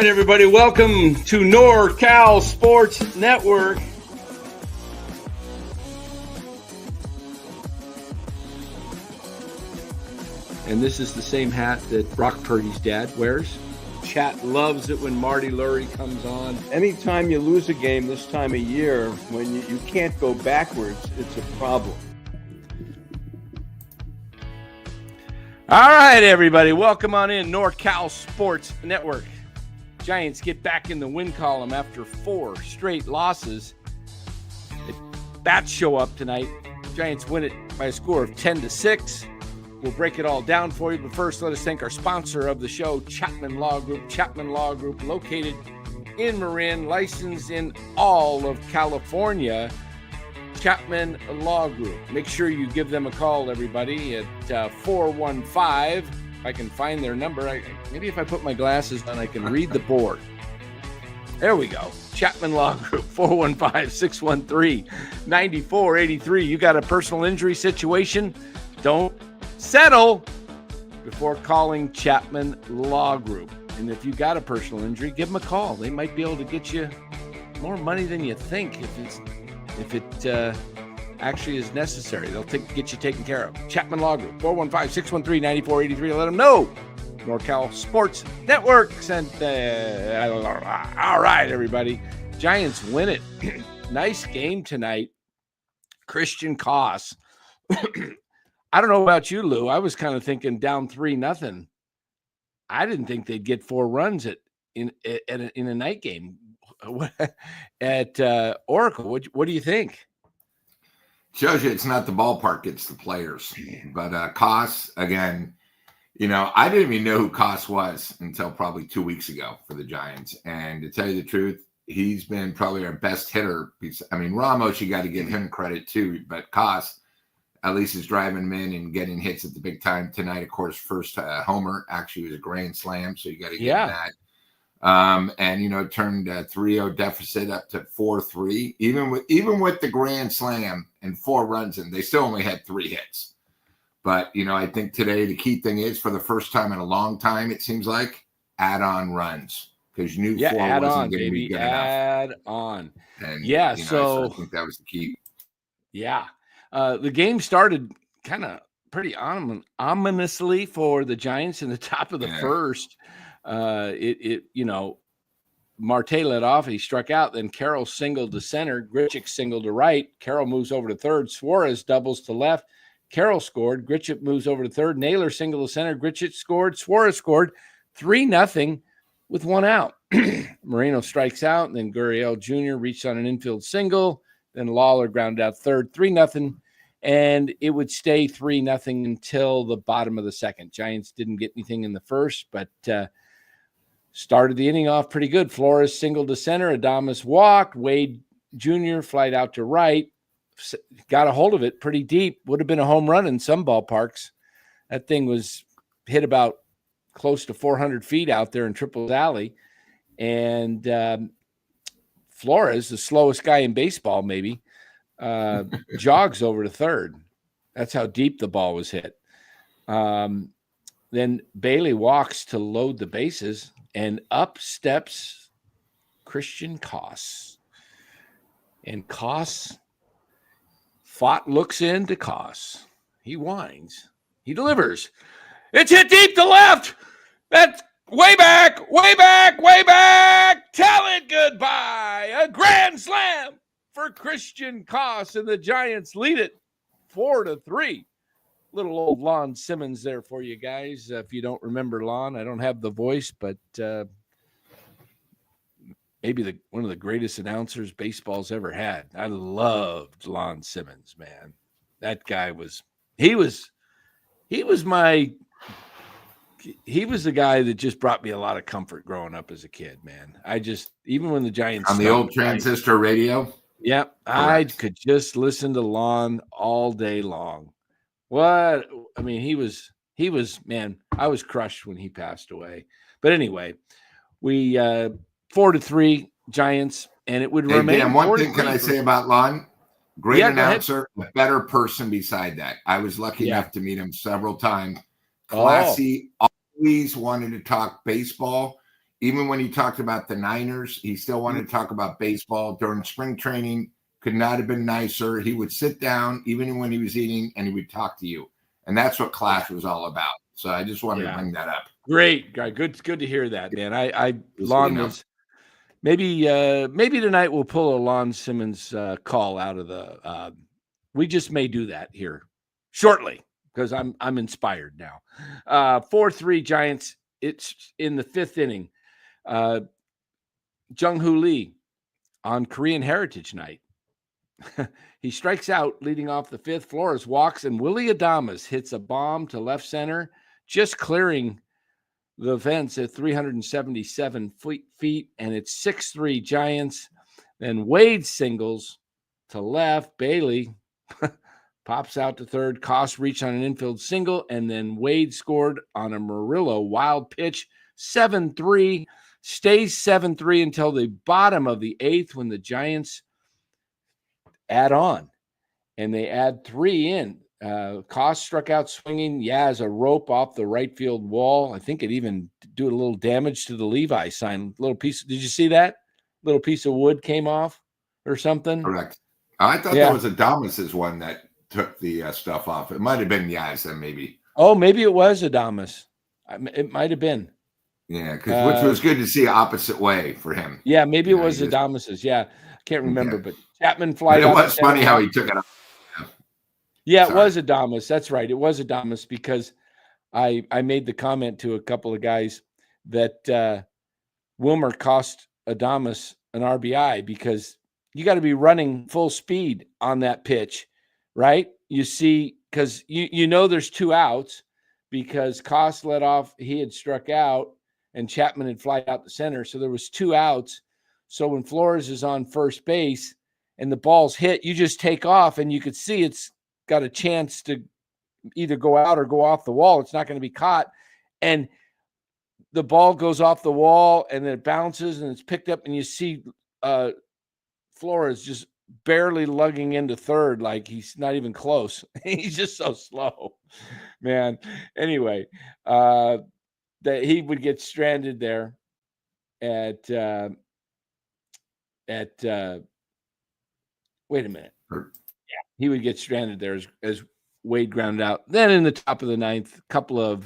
right, everybody, welcome to NorCal Sports Network. And this is the same hat that Brock Purdy's dad wears. Chat loves it when Marty Lurie comes on. Anytime you lose a game this time of year, when you can't go backwards, it's a problem. All right, everybody, welcome on in NorCal Sports Network. Giants get back in the win column after 4 straight losses. The Bats show up tonight. Giants win it by a score of 10-6. We'll break it all down for you, but first let us thank our sponsor of the show, Chapman Law Group. Chapman Law Group, located in Marin, licensed in all of California. Chapman Law Group. Make sure you give them a call, everybody, at 415. If I can find their number, maybe if I put my glasses on, I can read the board. There we go. Chapman Law Group, 415-613-9483. You got a personal injury situation? Don't settle before calling Chapman Law Group. And if you got a personal injury, give them a call. They might be able to get you more money than you think if it actually is necessary. They'll get you taken care of. Chapman Law Group, 415-613-9483. Let them know. NorCal Sports Network sent. All right, everybody. Giants win it. Nice game tonight. Christian Koss. I don't know about you, Lou. I was kind of thinking down 3-0. I didn't think they'd get 4 runs in a night game at Oracle. What do you think? Shows you it's not the ballpark, it's the players. But Koss, again, I didn't even know who Koss was until probably 2 weeks ago for the Giants. And to tell you the truth, he's been probably our best hitter. I mean, Ramos, you got to give him credit too. But Koss, at least, is driving him in and getting hits at the big time tonight. Of course, first homer actually was a grand slam, so you got to give him that. And turned a 3-0 deficit up to 4-3. Even with the grand slam and 4 runs in, they still only had 3 hits. But I think today the key thing is, for the first time in a long time, it seems like, add-on runs, because you knew 4 wasn't going to be good enough. Add on. And so I think that was the key. Yeah. The game started kind of pretty ominously for the Giants in the top of the first. Marte led off. He struck out. Then Carroll singled to center. Grichuk singled to right. Carroll moves over to third. Suarez doubles to left. Carroll scored. Grichuk moves over to third. Naylor singled to center. Grichuk scored. Suarez scored. 3-0 with 1 out. Moreno strikes out. And then Gurriel Jr. reached on an infield single. Then Lawler grounded out third. 3-0. And it would stay 3-0 until the bottom of the second. Giants didn't get anything in the first, but started the inning off pretty good. Flores singled to center. Adames walked. Wade Jr. flied out to right. Got a hold of it pretty deep. Would have been a home run in some ballparks. That thing was hit about close to 400 feet out there in Triples Alley. And Flores, the slowest guy in baseball maybe, jogs over to third. That's how deep the ball was hit. Then Bailey walks to load the bases, and up steps Christian Koss. And Koss looks into Koss. He whines. He delivers. It's hit deep to left. That's way back, way back, way back. Tell it goodbye. A grand slam for Christian Koss, and the Giants lead it 4-3. Little old Lon Simmons there for you guys. If you don't remember Lon, I don't have the voice, but maybe one of the greatest announcers baseball's ever had. I loved Lon Simmons, man. That guy was the guy that just brought me a lot of comfort growing up as a kid, man. Even when the Giants on the old transistor radio. Yeah, I could just listen to Lon all day long. He was, man, I was crushed when he passed away. But anyway, we 4-3 Giants, and it would remain. Dan, one thing can I say about Lon? Great announcer, a better person beside that. I was lucky enough to meet him several times. Classy, always wanted to talk baseball. even when he talked about the Niners, he still wanted to talk about baseball during spring training. Could not have been nicer. He would sit down even when he was eating, and he would talk to you. And that's what class was all about. So I just wanted to bring that up. Great, guy. Good to hear that, man. Lon was maybe tonight we'll pull a Lon Simmons call out of the. We just may do that here shortly because I'm inspired now. 4-3 Giants. It's in the 5th inning. Jung-Hoo Lee on Korean Heritage Night. He strikes out leading off the 5th. Flores walks, and Willie Adames hits a bomb to left center, just clearing the fence at 377 feet, and it's 6-3 Giants. Then Wade singles to left. Bailey pops out to third. Koss reached on an infield single, and then Wade scored on a Murillo wild pitch. 7-3. Stays 7-3 until the bottom of the 8th when the Giants add on, and they add 3 in. Koss struck out swinging, as a rope off the right field wall. I think it even did a little damage to the Levi sign. Little piece. Did you see that? Little piece of wood came off or something. Correct. I thought that was Adames' one that took the stuff off. It might have been Yaz, then maybe. Oh, maybe it was Adames. It might have been. Yeah, which was good to see opposite way for him. Yeah, maybe it was Adames'. Yeah, I can't remember, but Chapman flied. It was funny how he took it off. Yeah, it was Adames. That's right. It was Adames because I made the comment to a couple of guys that Wilmer cost Adames an RBI because you got to be running full speed on that pitch, right? You see, because you know there's 2 outs because Koss led off. He had struck out, and Chapman had flied out the center. So there was 2 outs. So when Flores is on first base and the ball's hit, you just take off, and you could see it's got a chance to either go out or go off the wall. It's not going to be caught. And the ball goes off the wall, and then it bounces, and it's picked up, and you see Flores just barely lugging into third, like he's not even close. He's just so slow, man. Anyway, that he would get stranded there at wait a minute. He would get stranded there as Wade grounded out. Then in the top of the 9th, a couple of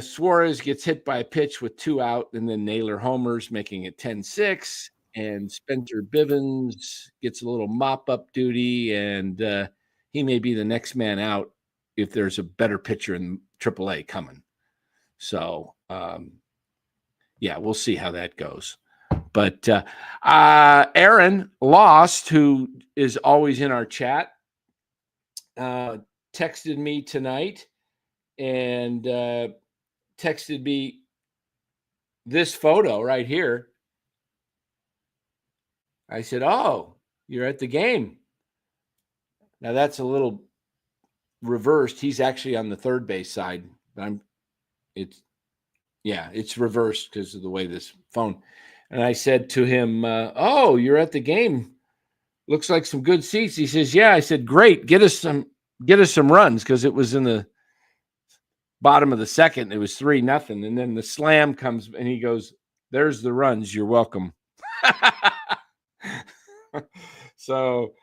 Suarez gets hit by a pitch with 2 out, and then Naylor homers, making it 10-6. And Spencer Bivens gets a little mop-up duty, and he may be the next man out if there's a better pitcher in AAA coming. So, we'll see how that goes. But Aaron Lost, who is always in our chat, texted me tonight and texted me this photo right here. I said, "Oh, you're at the game." Now that's a little reversed. He's actually on the third base side. It's reversed because of the way this phone. And I said to him, "Oh, you're at the game. Looks like some good seats." He says, "Yeah." I said, "Great. Get us some runs," because it was in the bottom of the 2nd. It was 3-0. And then the slam comes, and he goes, "There's the runs. You're welcome." So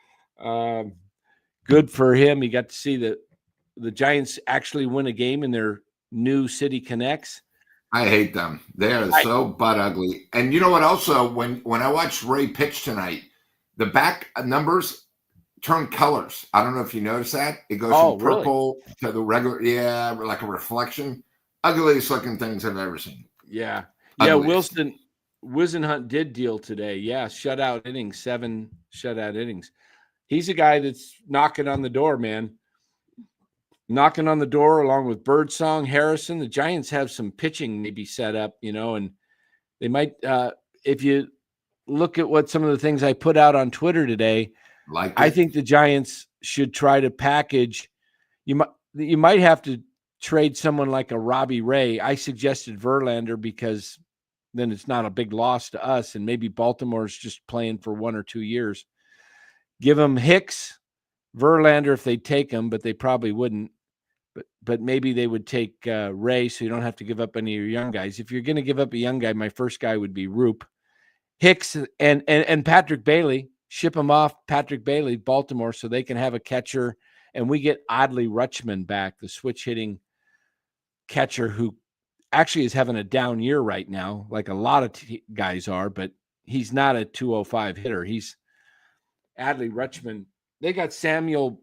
good for him. He got to see the Giants actually win a game in their new City Connects. I hate them. They are so butt ugly. And you know what? Also, when I watched Ray pitch tonight, the back numbers turn colors. I don't know if you noticed that. It goes from purple to the regular, like a reflection. Ugliest looking things I've ever seen. Yeah. Ugliest. Yeah, Wisenhunt did deal today. Yeah, shutout innings, 7 shutout innings. He's a guy that's knocking on the door, man. Knocking on the door along with Birdsong, Harrison. The Giants have some pitching maybe set up, and they might, if you look at what some of the things I put out on Twitter today, I think the Giants should try to package. You might have to trade someone like a Robbie Ray. I suggested Verlander because then it's not a big loss to us, and maybe Baltimore's just playing for 1 or 2 years. Give them Hicks, Verlander if they take him, but they probably wouldn't. but maybe they would take Ray, so you don't have to give up any of your young guys. If you're going to give up a young guy, my first guy would be Roop, Hicks, and Patrick Bailey. Ship him off, Patrick Bailey, Baltimore, so they can have a catcher, and we get Adley Rutschman back, the switch hitting catcher who actually is having a down year right now, like a lot of guys are, but he's not a 205 hitter. He's Adley Rutschman. They got Samuel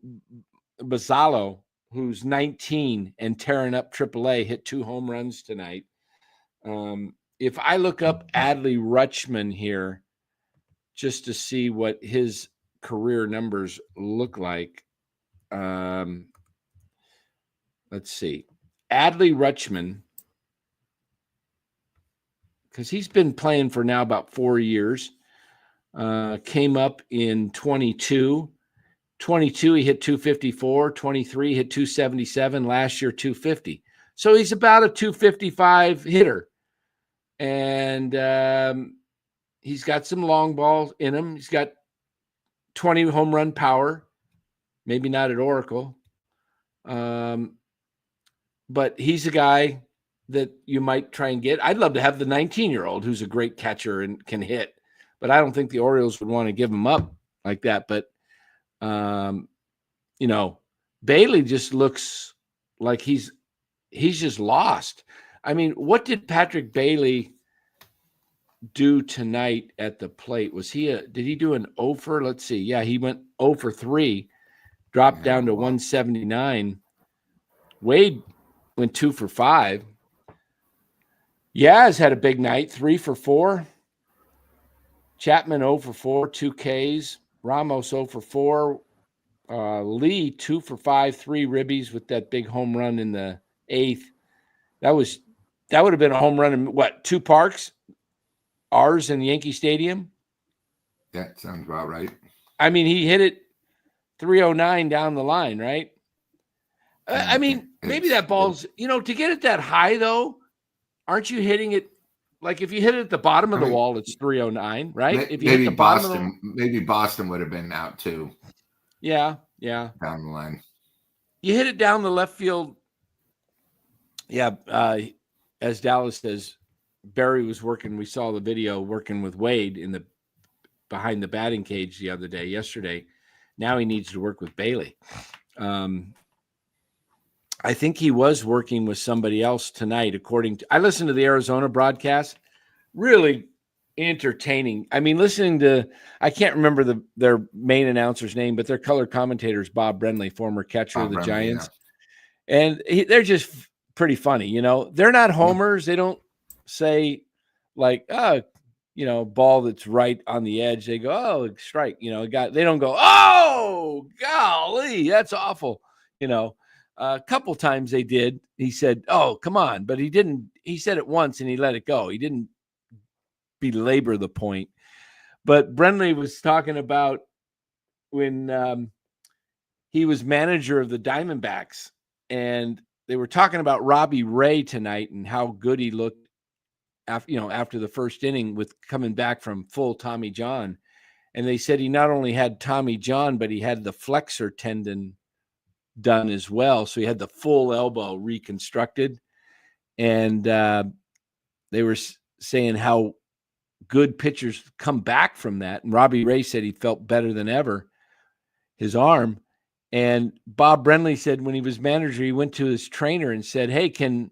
Bazzalo, who's 19 and tearing up AAA, hit 2 home runs tonight. If I look up Adley Rutschman here, just to see what his career numbers look like. Let's see. Adley Rutschman, because he's been playing for now about 4 years, came up in 22. 22, he hit 254. 23, hit 277. Last year, 250. So he's about a 255 hitter. And he's got some long balls in him. He's got 20 home run power. Maybe not at Oracle. But he's a guy that you might try and get. I'd love to have the 19-year-old who's a great catcher and can hit. But I don't think the Orioles would want to give him up like that. But, Bailey just looks like he's just lost. I mean, what did Patrick Bailey do tonight at the plate? Did he do an 0 for? Let's see. Yeah, he went 0 for 3, dropped down to 179. Wade went 2 for 5. Yaz had a big night, 3 for 4. Chapman 0 for 4, 2 Ks. Ramos 0 for 4. Lee 2 for 5, 3 ribbies with that big home run in the 8th. That would have been a home run in 2 parks? Ours in Yankee Stadium? That sounds about right. I mean, he hit it 309 down the line, right? I mean, maybe that ball's, to get it that high, though, aren't you hitting it? Like, if you hit it at the bottom of the wall, it's 309, right? If you maybe hit the Boston, maybe Boston would have been out too. Yeah. Down the line. You hit it down the left field. Yeah, as Dallas says, Barry was working. We saw the video working with Wade behind the batting cage yesterday. Now he needs to work with Bailey. I think he was working with somebody else tonight. I listened to the Arizona broadcast. Really entertaining. I mean, listening to, I can't remember their main announcer's name, but their color commentator is Bob Brenly, former catcher of the Giants. Yeah. And they're just pretty funny. They're not homers. They don't say like, ball that's right on the edge. They go, oh, strike, they don't go, oh, golly, that's awful. A couple times they did. He said, oh, come on. But he didn't. He said it once and he let it go. He didn't belabor the point. But Brenly was talking about when he was manager of the Diamondbacks, and they were talking about Robbie Ray tonight and how good he looked after the first inning with coming back from full Tommy John. And they said he not only had Tommy John, but he had the flexor tendon done as well. So he had the full elbow reconstructed. And they were saying how good pitchers come back from that. And Robbie Ray said he felt better than ever, his arm. And Bob Brenly said when he was manager, he went to his trainer and said, hey, can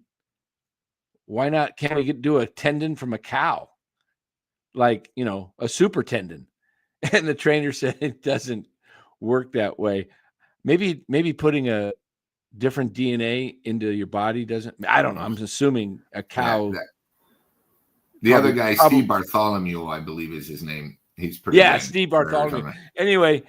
we do a tendon from a cow? Like, a super tendon. And the trainer said it doesn't work that way. Maybe putting a different DNA into your body doesn't. I don't know. I'm assuming a cow. The other guy, Steve Bartholomew, I believe is his name. He's pretty. Yeah, Steve Bartholomew. Anyway,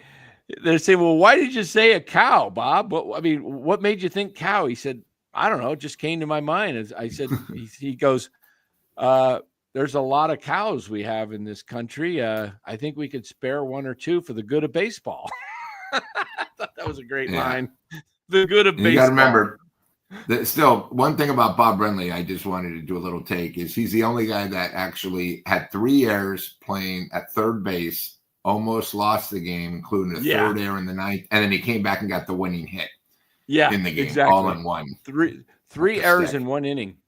they're saying, well, why did you say a cow, Bob? What made you think cow? He said, I don't know. It just came to my mind. As I said, he goes, there's a lot of cows we have in this country. I think we could spare 1 or 2 for the good of baseball. I thought that was a great line. The good of baseball. You got to remember, still, one thing about Bob Brenly, I just wanted to do a little take, is he's the only guy that actually had 3 errors playing at third base, almost lost the game, including a third error in the 9th, and then he came back and got the winning hit. Yeah, in the game, exactly. all in one. Three errors in one inning.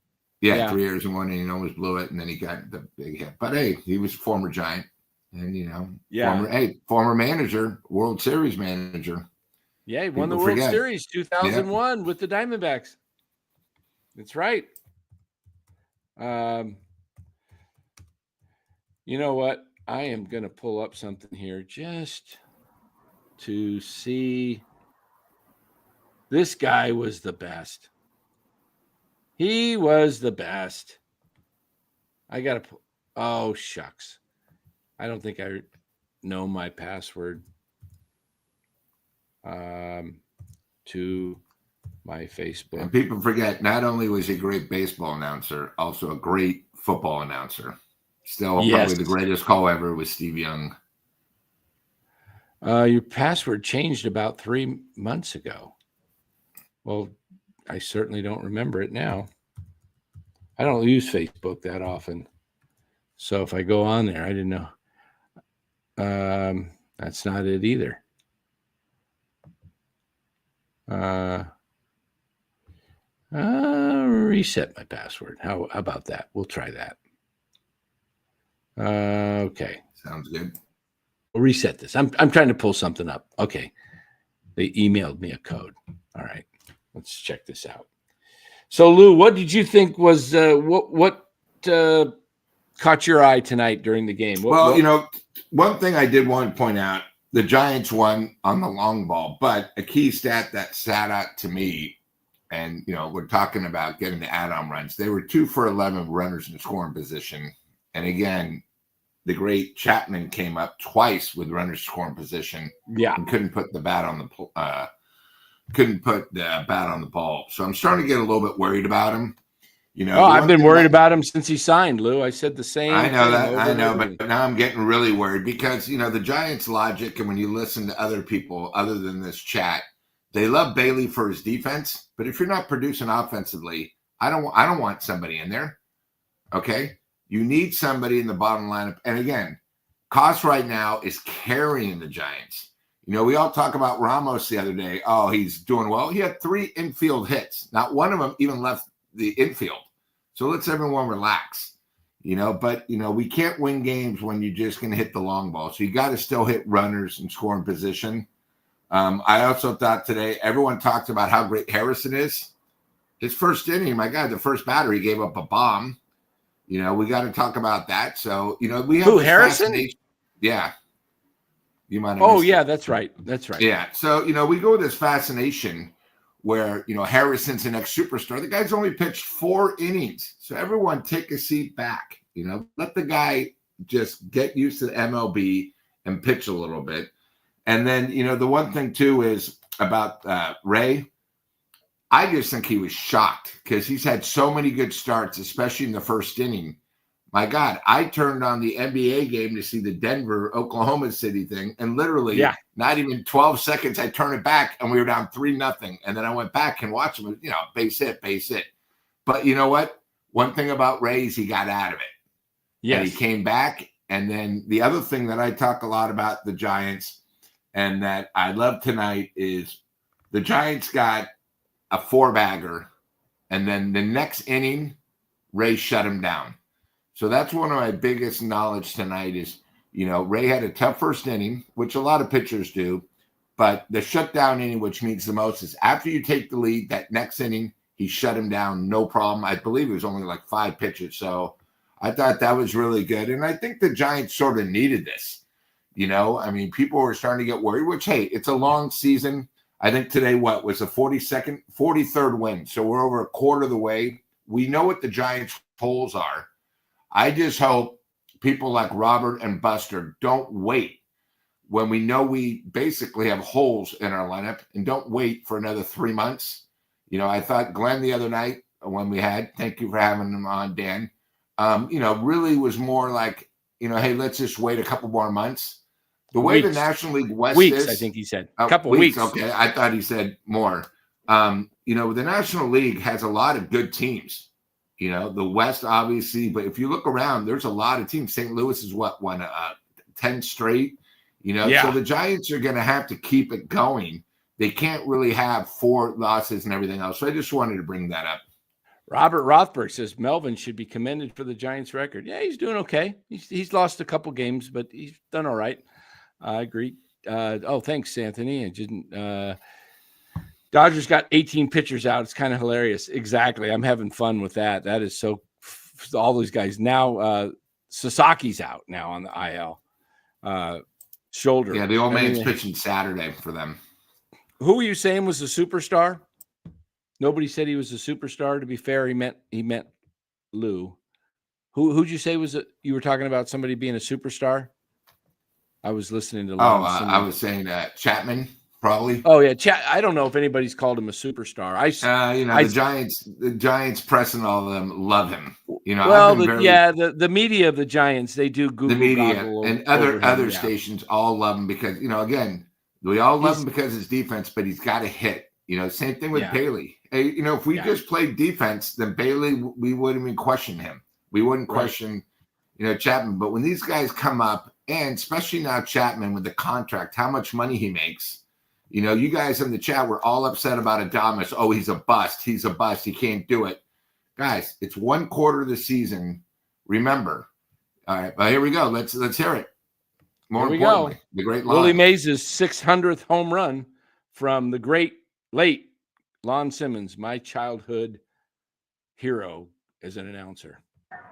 Yeah, 3 errors in one inning, almost blew it, and then he got the big hit. But hey, he was a former Giant, and former manager, World Series manager. Yeah, he won the World Series 2001 with the Diamondbacks. That's right. You know what? I am going to pull up something here just to see. This guy was the best. He was the best. I got to oh, shucks. I don't think I know my password to my Facebook. And people forget, not only was he a great baseball announcer, also a great football announcer. Still probably the greatest call ever was Steve Young. Your password changed about 3 months ago. Well, I certainly don't remember it now. I don't use Facebook that often. So if I go on there, I didn't know. That's not it either. Reset my password. How about that? We'll try that. Okay. Sounds good. We'll reset this. I'm trying to pull something up. Okay. They emailed me a code. All right. Let's check this out. So, Lou, what did you think was what caught your eye tonight during the game? One thing I did want to point out, the Giants won on the long ball, but a key stat that sat out to me, and, we're talking about getting the add-on runs. They were 2 for 11 runners in scoring position. And again, the great Chapman came up twice with runners scoring position. Yeah. And couldn't put the bat on the ball. So I'm starting to get a little bit worried about him. I've been worried about him since he signed, Lou. I said the same. I know that. I know, but now I'm getting really worried because, the Giants' logic, and when you listen to other people other than this chat, they love Bailey for his defense. But if you're not producing offensively, I don't want somebody in there. Okay? You need somebody in the bottom lineup. And again, Koss right now is carrying the Giants. We all talk about Ramos the other day. Oh, he's doing well. He had 3 infield hits. Not one of them even left the infield. So let's everyone relax. But we can't win games when you're just going to hit the long ball. So you got to still hit runners and score in position. I also thought today, everyone talked about how great Harrison is. His first inning, my God, the first batter, he gave up a bomb. We got to talk about that. So, we have Harrison? Yeah. You might have. Oh, yeah, that's right. That's right. Yeah. So, we go with this fascination where, Harrison's the next superstar. The guy's only pitched 4 innings. So everyone take a seat back. Let the guy just get used to the MLB and pitch a little bit. And then, the one thing, too, is about Ray. I just think he was shocked because he's had so many good starts, especially in the first inning. My God, I turned on the NBA game to see the Denver-Oklahoma City thing, and literally not even 12 seconds, I turned it back, and we were down 3-0. And then I went back and watched him, base hit. But you know what? One thing about Ray is he got out of it. Yes. And he came back. And then the other thing that I talk a lot about the Giants and that I love tonight is the Giants got a 4-bagger, and then the next inning, Ray shut him down. So that's one of my biggest knowledge tonight is, Ray had a tough first inning, which a lot of pitchers do, but the shutdown inning, which means the most, is after you take the lead, that next inning, he shut him down, no problem. I believe it was only like 5 pitches. So I thought that was really good. And I think the Giants sort of needed this. People were starting to get worried, which, hey, it's a long season. I think today, was the 43rd win. So we're over a quarter of the way. We know what the Giants' holes are. I just hope people like Robert and Buster don't wait when we know we basically have holes in our lineup and don't wait for another 3 months. I thought Glenn the other night when we had, thank you for having him on, Dan, really was more like, hey, let's just wait a couple more months. The way the National League West is, I think he said. A couple weeks. Okay, I thought he said more. The National League has a lot of good teams. The West, obviously, but if you look around, there's a lot of teams. St. Louis is won 10 straight. So the Giants are going to have to keep it going. they can't really have 4 losses and everything else. So I just wanted to bring that up. Robert Rothberg says Melvin should be commended for the Giants record. Yeah, he's doing okay. He's lost a couple games, but he's done all right. I agree. Thanks, Anthony. I didn't. Dodgers got 18 pitchers out. It's kind of hilarious. Exactly. I'm having fun with that. That is so. All those guys now. Sasaki's out now on the IL. Shoulder. Yeah, the old man's pitching Saturday for them. Who were you saying was a superstar? Nobody said he was a superstar. To be fair, he meant Lou. Who'd you say you were talking about somebody being a superstar? I was listening to. I was saying Chapman probably. Oh yeah, I don't know if anybody's called him a superstar. The Giants press and all of them love him. The media of the Giants, they do Google the media goggle and other stations all love him because again, we all love him because of his defense, but he's got to hit. Same thing with Bailey. If we just played defense, then Bailey, we wouldn't even question him. We wouldn't question, Chapman. But when these guys come up, and especially now Chapman with the contract, how much money he makes. You guys in the chat were all upset about Adames. Oh, he's a bust. He's a bust. He can't do it. Guys, it's 1 quarter of the season. Remember. All right, but here we go. Let's hear it. More importantly, the great line. Willie Mays' 600th home run from the great late Lon Simmons, my childhood hero as an announcer.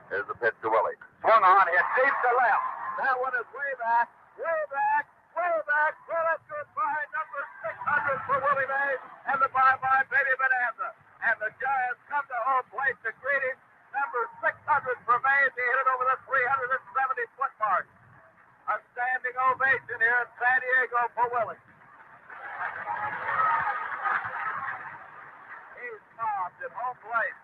Here's the pitch to Willie. Swung on, hit deep to left. That one is way back, way back, way back. Well, that's goodbye. Number 600 for Willie Mays and the bye-bye baby bonanza. And the Giants come to home plate to greet him. Number 600 for Mays. He hit it over the 370-foot mark. A standing ovation here in San Diego for Willie. He's mobbed at home plate.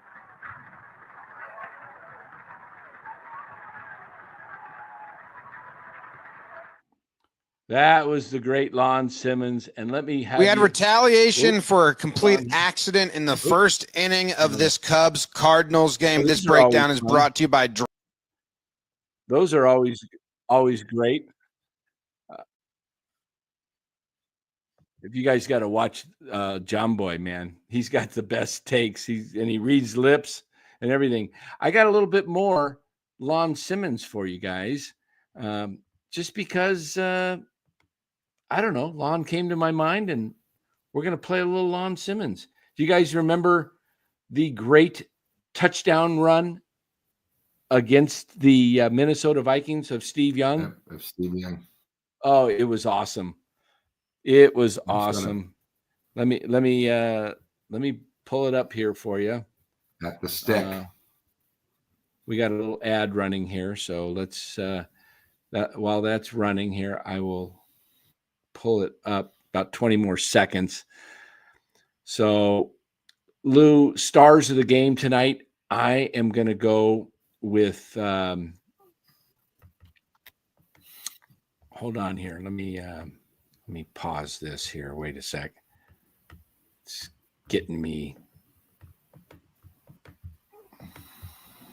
That was the great Lon Simmons. And we had retaliation for a complete accident in the first inning of this Cubs-Cardinals game. This breakdown is brought to you by Those are always great. If you guys got to watch John Boy, man, he's got the best takes. He reads lips and everything. I got a little bit more Lon Simmons for you guys, just because I don't know. Lon came to my mind, and we're going to play a little Lon Simmons. Do you guys remember the great touchdown run against the Minnesota Vikings of Steve Young? Of Steve Young. Oh, it was awesome. It was awesome. Let me pull it up here for you. At the stick. We got a little ad running here, so let's while that's running here, I will pull it up about 20 more seconds. So, Lou, stars of the game tonight. I am going to go with hold on here. Let me pause this here. Wait a sec. It's getting me.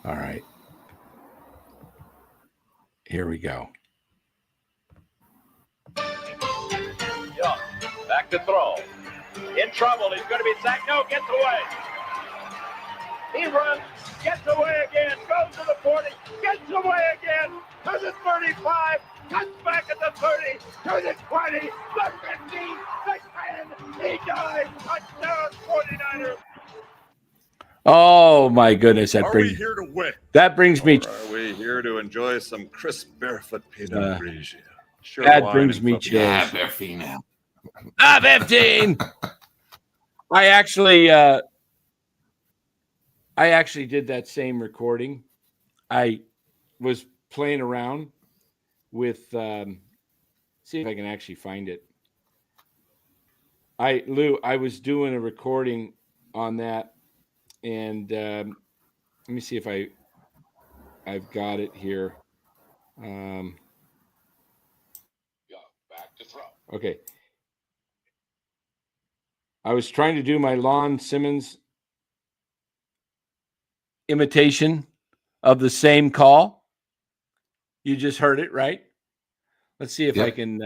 All right. Here we go. Young, back to throw. In trouble. He's going to be sacked. No, gets away. He runs, gets away again, goes to the 40, gets away again, to the 35, cuts back at the 30, to the 20, the 15, the 10. He dies. Touchdown, 49ers. Oh my goodness! Are we here to win? That brings me. Or are we here to enjoy some crisp barefoot Pinot Grigio? Sure, that brings me chills. Yeah, they're female. 15. I actually did that same recording. I was playing around with. See if I can actually find it. Lou, I was doing a recording on that. And let me see if I've got it here. Yeah, back to throw. Okay. I was trying to do my Lon Simmons imitation of the same call. You just heard it, right? Let's see if I can.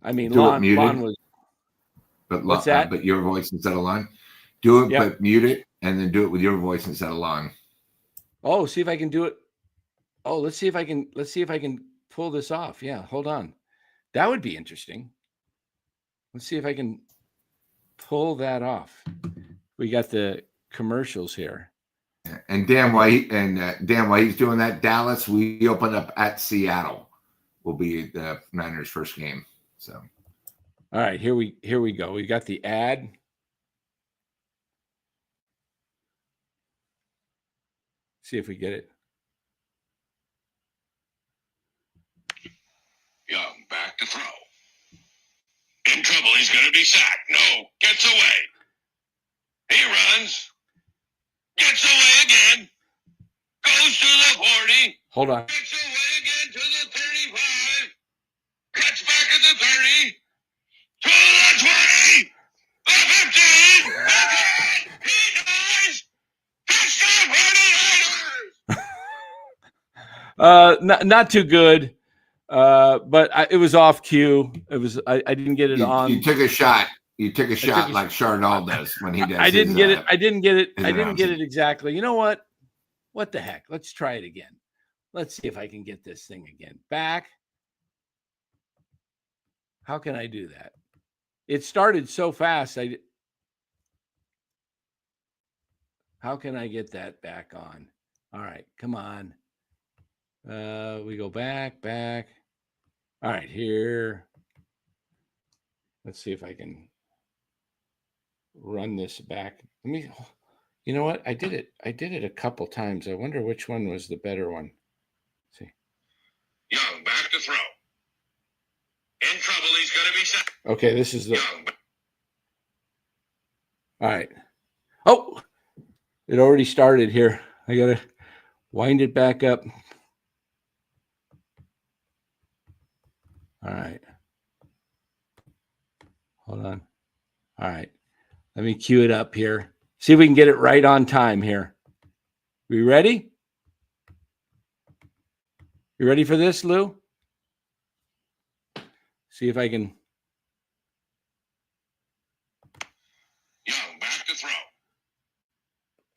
I mean, Do it Lon muted. was. But What's that? But your voice instead of Lon. Do it, Yep. but mute it, and then do it with your voice instead of Lon. Oh, see if I can do it. Oh, let's see if I can pull this off. Yeah, hold on. That would be interesting. Let's see if I can pull that off. We got the commercials here. And Dan, while he's doing that, Dallas, we open up at Seattle. Will be the Niners' first game. So, all right, here we go. We got the ad. See if we get it. Young back to throw. In trouble, he's going to be sacked. No, gets away. He runs. Gets away again. Goes to the 40. Hold on. Gets away again to the 35. Cuts back at the 30. To the 20. The 15. The 10. He dies. Touchdown 49ers. Not too good. But it was off cue. It was I didn't get it on. You took a shot. You took a shot like Chardal does when he does. I didn't get it. I didn't get it. I didn't announcing. get it exactly. You know what? What the heck? Let's try it again. Let's see if I can get this thing again. Back. How can I do that? It started so fast. How can I get that back on? All right, come on. We go back. All right, here. Let's see if I can run this back. Let me, you know what? I did it a couple times. I wonder which one was the better one. Let's see. Young back to throw. In trouble, he's going to be sacked. Okay, this is the. Young. All right. Oh, it already started here. I got to wind it back up. All right. Hold on. All right. Let me cue it up here. See if we can get it right on time here. We ready? You ready for this, Lou? See if I can. Young back to throw.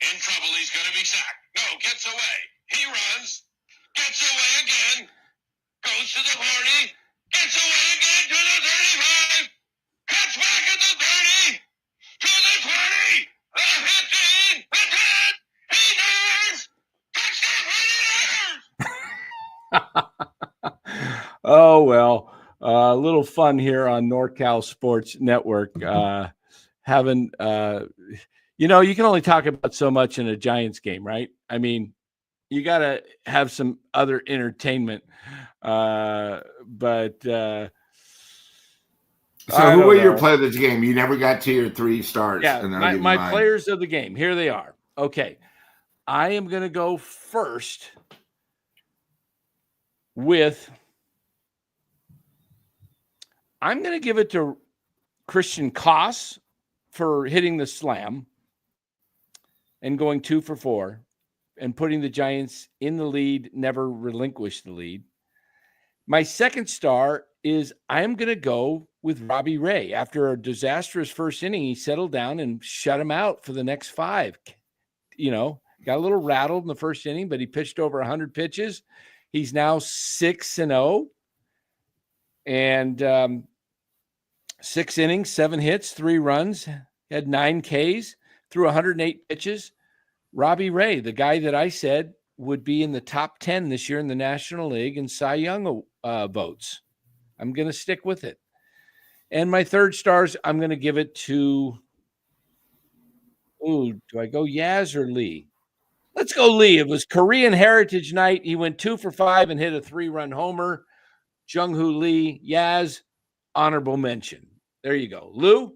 In trouble, he's going to be sacked. No, gets away. He runs. Gets away again. Goes to the 40. Gets away again to the 35. Cuts back at the 30. To the 20. The 15. The 10. He dives. Touchdown 49ers. Oh, well, a little fun here on NorCal Sports Network. Having, you can only talk about so much in a Giants game, right? I mean, you got to have some other entertainment. So who were your player of this game? You never got to your 3 stars. Yeah, and then my players of the game. Here they are. Okay. I am going to go first with, I'm going to give it to Christian Koss for hitting the slam and going 2 for 4 and putting the Giants in the lead, never relinquish the lead. My second star is I'm going to go with Robbie Ray. After a disastrous first inning, he settled down and shut him out for the next 5. Got a little rattled in the first inning, but he pitched over 100 pitches. He's now 6-0 and 6 innings, 7 hits, 3 runs, had 9 Ks, threw 108 pitches. Robbie Ray, the guy that I said would be in the top 10 this year in the National League and Cy Young votes. I'm going to stick with it. And my third stars, I'm going to give it to, do I go Yaz or Lee? Let's go Lee. It was Korean Heritage Night. He went 2 for 5 and hit a 3-run homer. Jung-Hoo Lee, Yaz, honorable mention. There you go. Lou?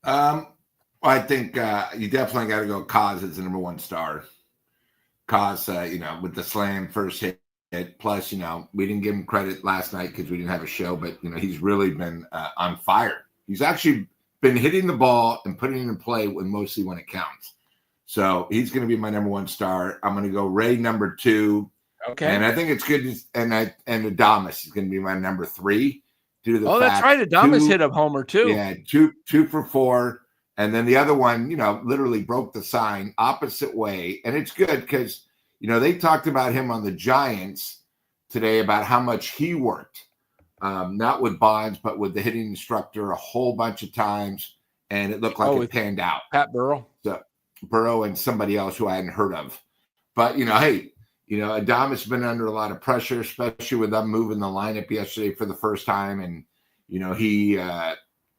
I think you definitely got to go Kaz as the number 1 star. Kaz, with the slam first hit. Plus, we didn't give him credit last night because we didn't have a show, but, he's really been on fire. He's actually been hitting the ball and putting it in play mostly when it counts. So he's going to be my number 1 star. I'm going to go Ray number 2. Okay. And I think it's good. And Adames is going to be my number 3. due to the Oh, that's fact right. Adames hit a homer too. Yeah, two for 4. And then the other one, literally broke the sign opposite way. And it's good because, they talked about him on the Giants today about how much he worked, not with Bonds, but with the hitting instructor a whole bunch of times. And it looked like it panned out. Pat Burrell. So Burrow and somebody else who I hadn't heard of. But, hey, Adames has been under a lot of pressure, especially with them moving the lineup yesterday for the first time. And,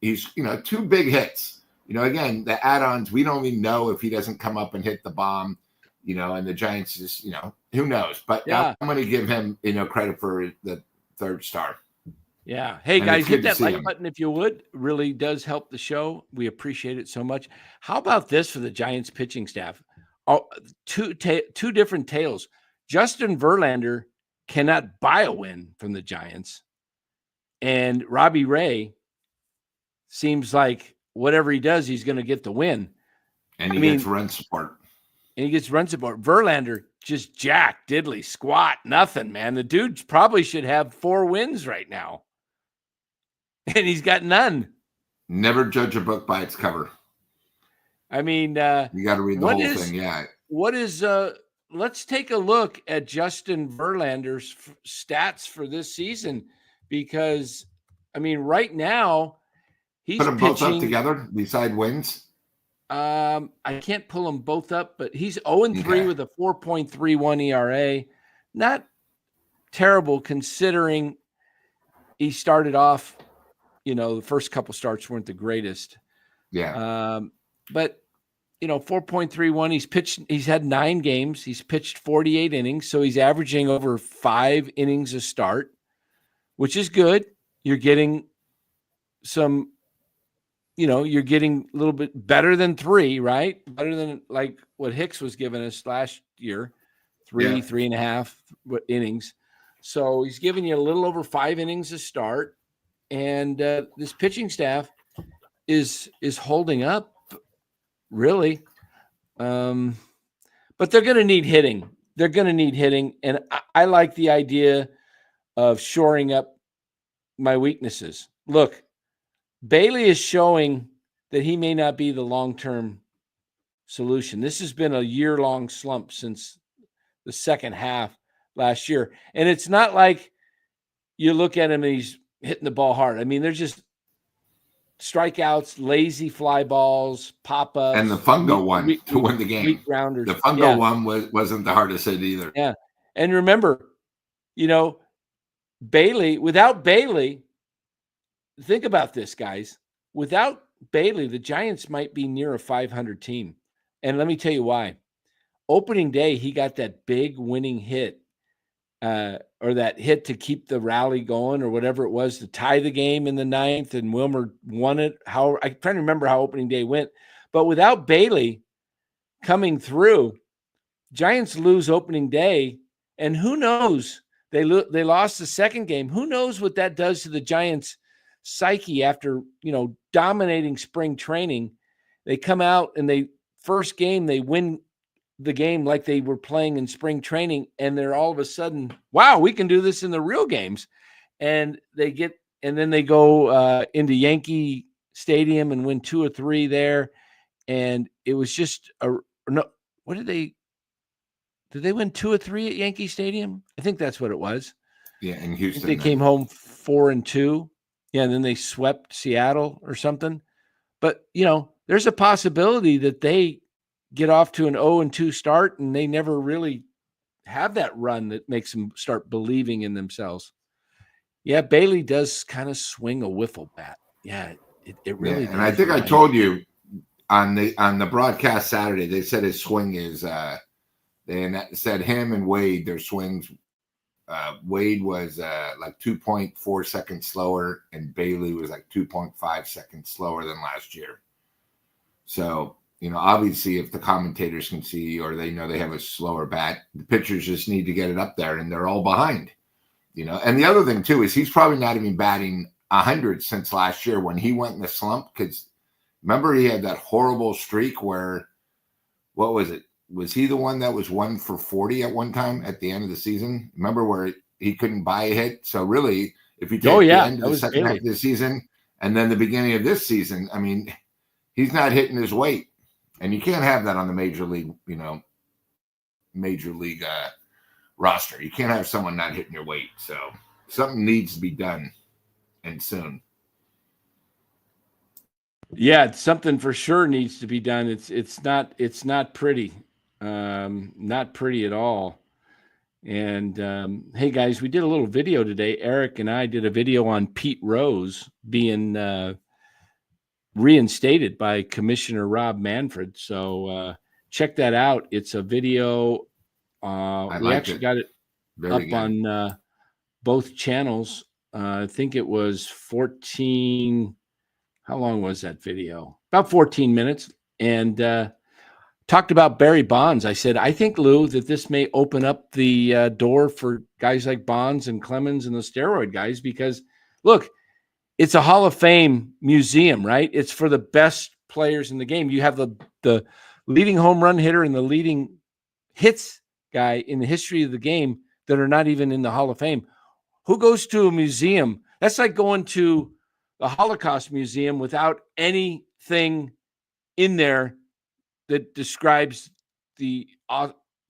he's 2 big hits. Again, the add-ons, we don't even know if he doesn't come up and hit the bomb, and the Giants just, who knows? But yeah. I'm going to give him, credit for the 3rd star. Yeah. Hey, guys, hit that like button if you would. Really does help the show. We appreciate it so much. How about this for the Giants pitching staff? Two different tales. Justin Verlander cannot buy a win from the Giants. And Robbie Ray seems like whatever he does, he's going to get the win. And he gets run support. Verlander just jack, diddly, squat, nothing, man. The dude probably should have 4 wins right now. And he's got none. Never judge a book by its cover. I mean, you got to read the whole thing. Yeah. Let's take a look at Justin Verlander's stats for this season, because, right now, he's put them pitching, both up together beside wins. I can't pull them both up, but he's 0-3 with a 4.31 ERA. Not terrible considering he started off, the first couple starts weren't the greatest. Yeah. But 4.31, he's had 9 games. He's pitched 48 innings. So he's averaging over 5 innings a start, which is good. You're getting some, you're getting a little bit better than 3, right? Better than like what Hicks was giving us last year, 3.5 innings. So he's giving you a little over 5 innings a start. And this pitching staff is holding up, really. But they're going to need hitting. And I like the idea of shoring up my weaknesses. Look, Bailey is showing that he may not be the long-term solution. This has been a year-long slump since the second half last year. And it's not like you look at him and he's hitting the ball hard. They're just strikeouts, lazy fly balls, pop-ups. And the fungo one to win the game. Weak grounders. The fungo one wasn't the hardest hit either. Yeah. And remember, Bailey, without Bailey, think about this, guys. Without Bailey, the Giants might be near a 500 team. And let me tell you why. Opening day, he got that big winning hit, or that hit to keep the rally going, or whatever it was, to tie the game in the 9th, and Wilmer won it. I'm trying to remember how opening day went. But without Bailey coming through, Giants lose opening day, and who knows? They lost the second game. Who knows what that does to the Giants' psyche after, dominating spring training. They come out and first game, they win the game like they were playing in spring training, and they're all of a sudden, wow, we can do this in the real games. And then they go into Yankee Stadium and win 2 or 3 there. And it was just did they win 2 or 3 at Yankee Stadium? I think that's what it was. Yeah, in Houston. They came home 4-2. Yeah, and then they swept Seattle or something. But, there's a possibility that they get off to an 0-2 start, and they never really have that run that makes them start believing in themselves. Yeah, Bailey does kind of swing a wiffle bat. Yeah, it really does. And I think I told you on the broadcast Saturday, they said his swing is they said him and Wade, their swings, Wade was like 2.4 seconds slower, and Bailey was like 2.5 seconds slower than last year. So, obviously if the commentators can see, or they know they have a slower bat, the pitchers just need to get it up there, and they're all behind, And the other thing too is he's probably not even batting 100 since last year when he went in the slump, because remember he had that horrible streak where, what was it? Was he the one that was 1 for 40 at one time at the end of the season? Remember where he couldn't buy a hit? So really, If you take the end of that the was second half Bailey. of the season and then the beginning of this season, I mean, he's not hitting his weight, and you can't have that on the major league roster. You can't have someone not hitting your weight. So something needs to be done, and soon. Yeah, something for sure needs to be done. It's not pretty, not pretty at all. And hey guys, we did a little video today. Eric and I did a video on Pete Rose being reinstated by Commissioner Rob Manfred. So check that out. It's a video. We actually got it up on both channels. I think it was 14. How long was that video? About 14 minutes. And talked about Barry Bonds. I said, I think, Lou, that this may open up the door for guys like Bonds and Clemens and the steroid guys, because look, it's a Hall of Fame museum, right? It's for the best players in the game. You have the leading home run hitter and the leading hits guy in the history of the game that are not even in the Hall of Fame. Who goes to a museum? That's like going to the Holocaust Museum without anything in there that describes the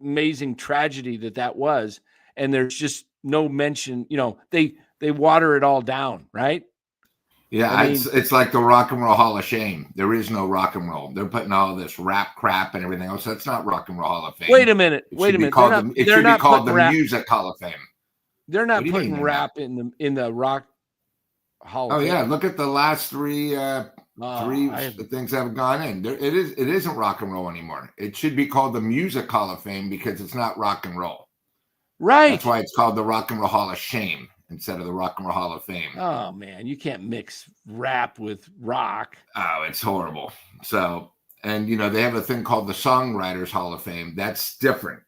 amazing tragedy that was. And there's just no mention, they water it all down, right? Yeah, it's like the Rock and Roll Hall of Shame. There is no rock and roll. They're putting all this rap crap and everything else. That's not Rock and Roll Hall of Fame. Wait a minute. It should be called the Music Hall of Fame. They're not putting rap in the Rock Hall of Fame. Yeah, look at the last three things that have gone in. It isn't rock and roll anymore. It should be called the Music Hall of Fame because it's not rock and roll. Right. That's why it's called the Rock and Roll Hall of Shame instead of the Rock and Roll Hall of Fame. Oh man, you can't mix rap with rock. Oh, it's horrible. So, and they have a thing called the Songwriters Hall of Fame. That's different,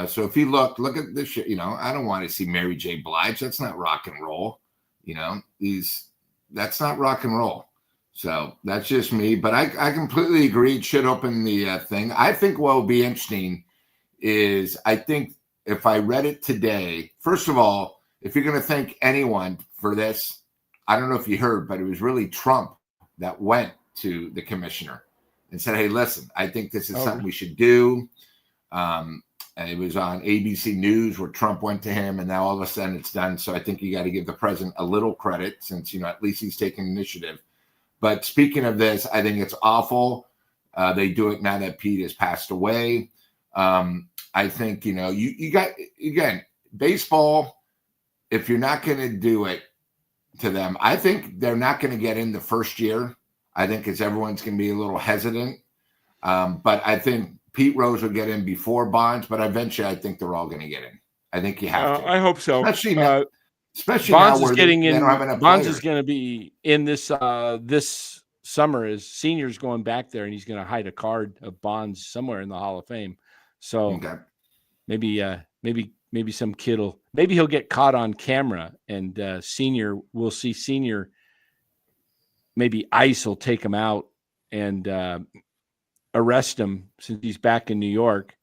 So if you look at this shit, I don't want to see Mary J. Blige. That's not rock and roll. That's not rock and roll. So that's just me. But I completely agree. It should open the thing. I think what will be interesting is, I think if I read it today, first of all, if you're going to thank anyone for this, I don't know if you heard, but it was really Trump that went to the commissioner and said, hey, listen, I think this is something we should do. And it was on ABC News where Trump went to him, and now all of a sudden it's done. So I think you got to give the president a little credit since, at least he's taking initiative. But speaking of this, I think it's awful. They do it now that Pete has passed away. I think, you got, again, baseball, if you're not going to do it to them, I think they're not going to get in the first year. I think because everyone's going to be a little hesitant. But I think Pete Rose will get in before Bonds, but eventually I think they're all going to get in. I think you have to. I hope so. Especially Bonds now is getting in. Bonds players. is going to be in this this summer. As Senior's going back there, and he's going to hide a card of Bonds somewhere in the Hall of Fame. So maybe some kid he'll get caught on camera, and we'll see Senior. Maybe ICE will take him out and arrest him since he's back in New York.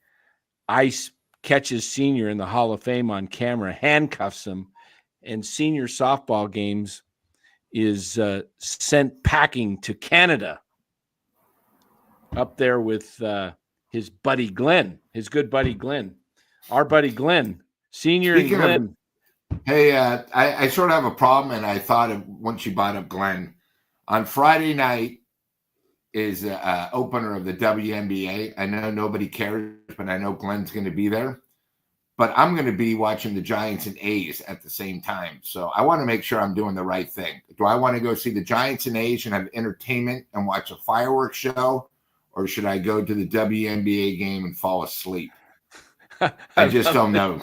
ICE catches Senior in the Hall of Fame on camera, handcuffs him, and Senior softball games is sent packing to Canada up there with his buddy Glenn, his good buddy Glenn, our buddy Glenn, Senior. Speaking and Glenn. Hey, I sort of have a problem, and I thought of once you brought up Glenn, on Friday night is opener of the WNBA. I know nobody cares, but I know Glenn's going to be there. But I'm going to be watching the Giants and A's at the same time. So I want to make sure I'm doing the right thing. Do I want to go see the Giants and A's and have entertainment and watch a fireworks show? Or should I go to the WNBA game and fall asleep? I just don't know.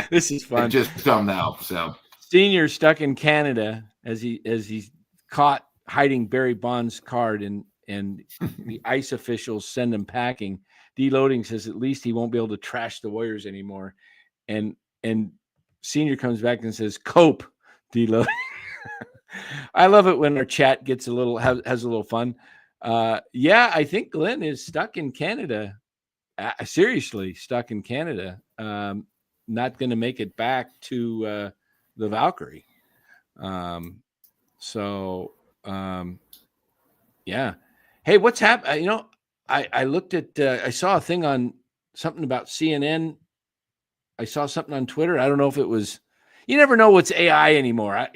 This is fun. I just don't know. So Senior stuck in Canada as he's caught hiding Barry Bonds' card, and the ICE officials send him packing. Deloading says at least he won't be able to trash the Warriors anymore. And Senior comes back and says, cope, deloading. I love it when our chat gets has a little fun. I think Glenn is stuck in Canada. Seriously stuck in Canada. Not going to make it back to the Valkyrie. Yeah. Hey, what's happening? I looked at, I saw a thing on something about CNN. I saw something on Twitter. I don't know if it was, you never know what's AI anymore. I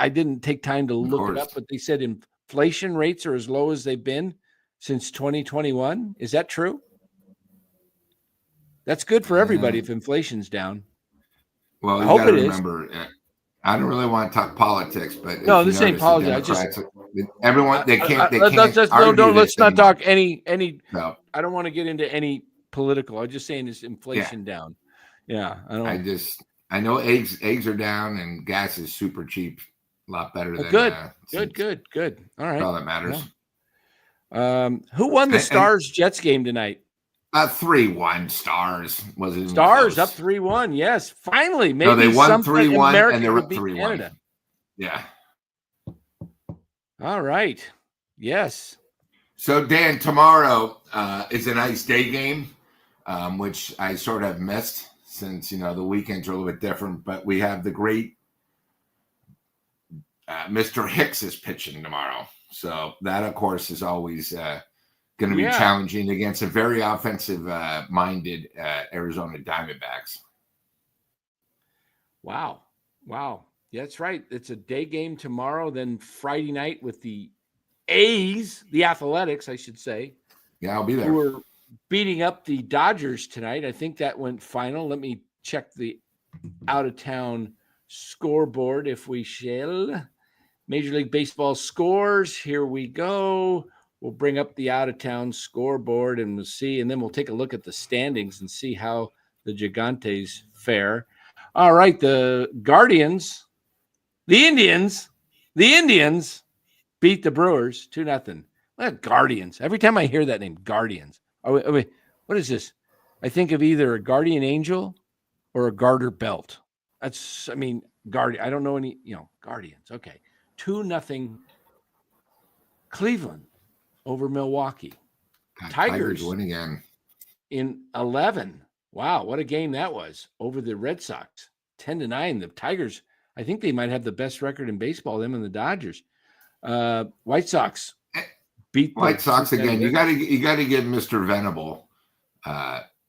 didn't take time to look it up, but they said inflation rates are as low as they've been since 2021. Is that true? That's good for everybody if inflation's down. Well, I you hope got to it is. remember, I don't really want to talk politics, but No, if you this ain't notice, the politics. Democrats, everyone, they can't Let's not talk any. No. I don't want to get into any political. I'm just saying, is inflation down? Yeah, I know eggs are down and gas is super cheap, a lot better than good. All right, all that matters. Who won the Stars Jets game tonight? 3-1 Stars. Was it Stars close? up 3-1? Yes, finally. Maybe no, they won 3-1 and they're up 3-1. Yeah. All right. Yes. So Dan, tomorrow is a nice day game, which I sort of missed since the weekends are a little bit different. But we have the great Mr. Hicks is pitching tomorrow, so that of course is always going to be challenging against a very offensive-minded Arizona Diamondbacks. Wow. Yeah, that's right. It's a day game tomorrow, then Friday night with the A's, the Athletics, I should say. Yeah, I'll be there. Who are beating up the Dodgers tonight. I think that went final. Let me check the out-of-town scoreboard, if we shall. Major League Baseball scores. Here we go. We'll bring up the out-of-town scoreboard and we'll see, and then we'll take a look at the standings and see how the Gigantes fare. All right, the Indians beat the Brewers 2-0. What Guardians? Every time I hear that name, Guardians. What is this? I think of either a guardian angel or a garter belt. Guardian. I don't know any, Guardians. Okay. 2-0 Cleveland over Milwaukee. Tigers win again in 11. Wow, what a game that was over the Red Sox. 10-9. The Tigers, I think they might have the best record in baseball, them and the Dodgers. White Sox beat the White Sox again. You got to give Mr. Venable,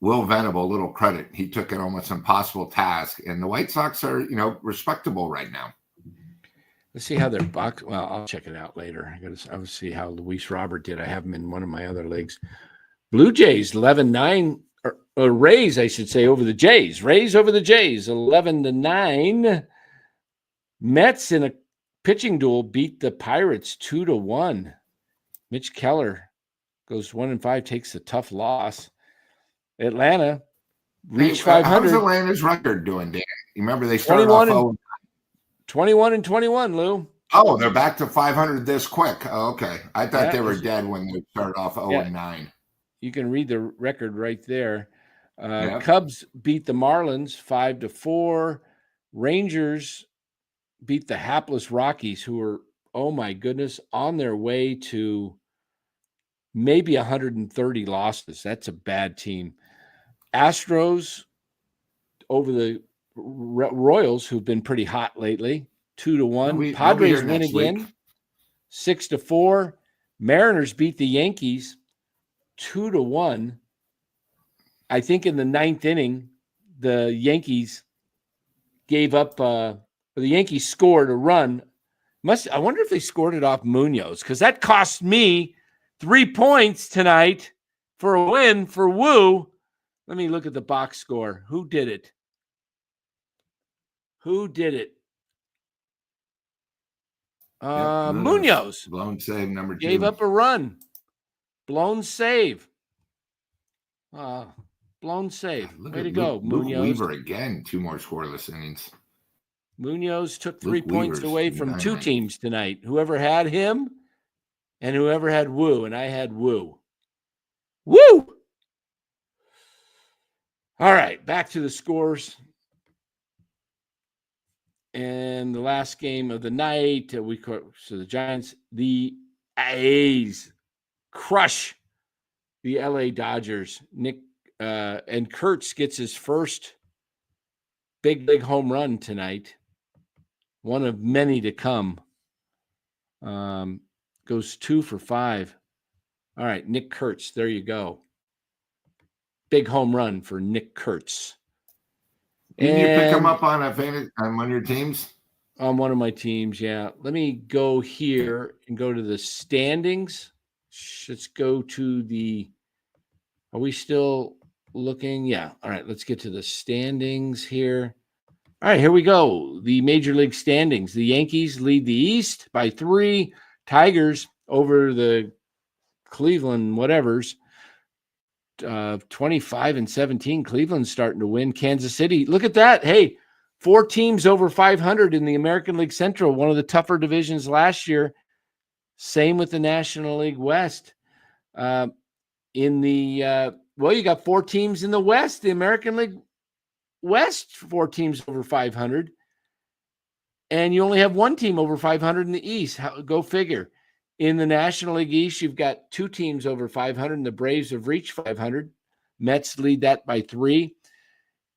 Will Venable, a little credit. He took an almost impossible task, and the White Sox are, respectable right now. Let's see how their box. Well, I'll check it out later. I'll see how Luis Robert did. I have him in one of my other leagues. Blue Jays 11-9, or Rays, I should say, over the Jays. Rays over the Jays 11-9. Mets in a pitching duel beat the Pirates 2-1. Mitch Keller goes 1-5, takes a tough loss. Atlanta reached 500. How's Atlanta's record doing, Dan? You remember they started off 21-21, Lou. Oh, they're back to 500 this quick. Oh, okay. I thought they were dead when they started off 0-9. You can read the record right there. Cubs beat the Marlins 5-4. Rangers beat the hapless Rockies, who are, oh my goodness, on their way to maybe 130 losses. That's a bad team. Astros over the Royals, who've been pretty hot lately, 2-1. Padres win again, 6-4. Mariners beat the Yankees 2-1. I think in the ninth inning, the Yankees gave up. The Yankees scored a run. I wonder if they scored it off Munoz, because that cost me 3 points tonight for a win for Woo. Let me look at the box score. Who did it? Munoz. Blown save number 2. Gave up a run. Blown save. Blown save. Way to go, Munoz. Luke Weaver again. 2 more scoreless innings. Munoz took 3 points away from 2 teams tonight. Whoever had him and whoever had Woo, and I had Woo. Woo! All right, back to the scores. And the last game of the night, so the Giants, the A's crush the LA Dodgers. And Kurtz gets his first big home run tonight. one of many to come. Goes 2 for 5. All right, Nick Kurtz. There you go. Big home run for Nick Kurtz. Didn't you pick him up on on one of your teams? On one of my teams, yeah. Let me go here and go to the standings. Let's go to the. Are we still looking? Yeah. All right. Let's get to the standings here. All right. Here we go. The Major League standings. The Yankees lead the East by 3. Tigers over the Cleveland whatevers. 25-17. Cleveland's starting to win. Kansas City. Look at that. Hey, 4 teams over 500 in the American League Central, one of the tougher divisions last year. Same with the National League West. In the you got 4 teams in the West, the American League West, 4 teams over 500, and you only have 1 team over 500 in the East. Go figure. In the National League East, you've got 2 teams over 500, and the Braves have reached 500. Mets lead that by 3,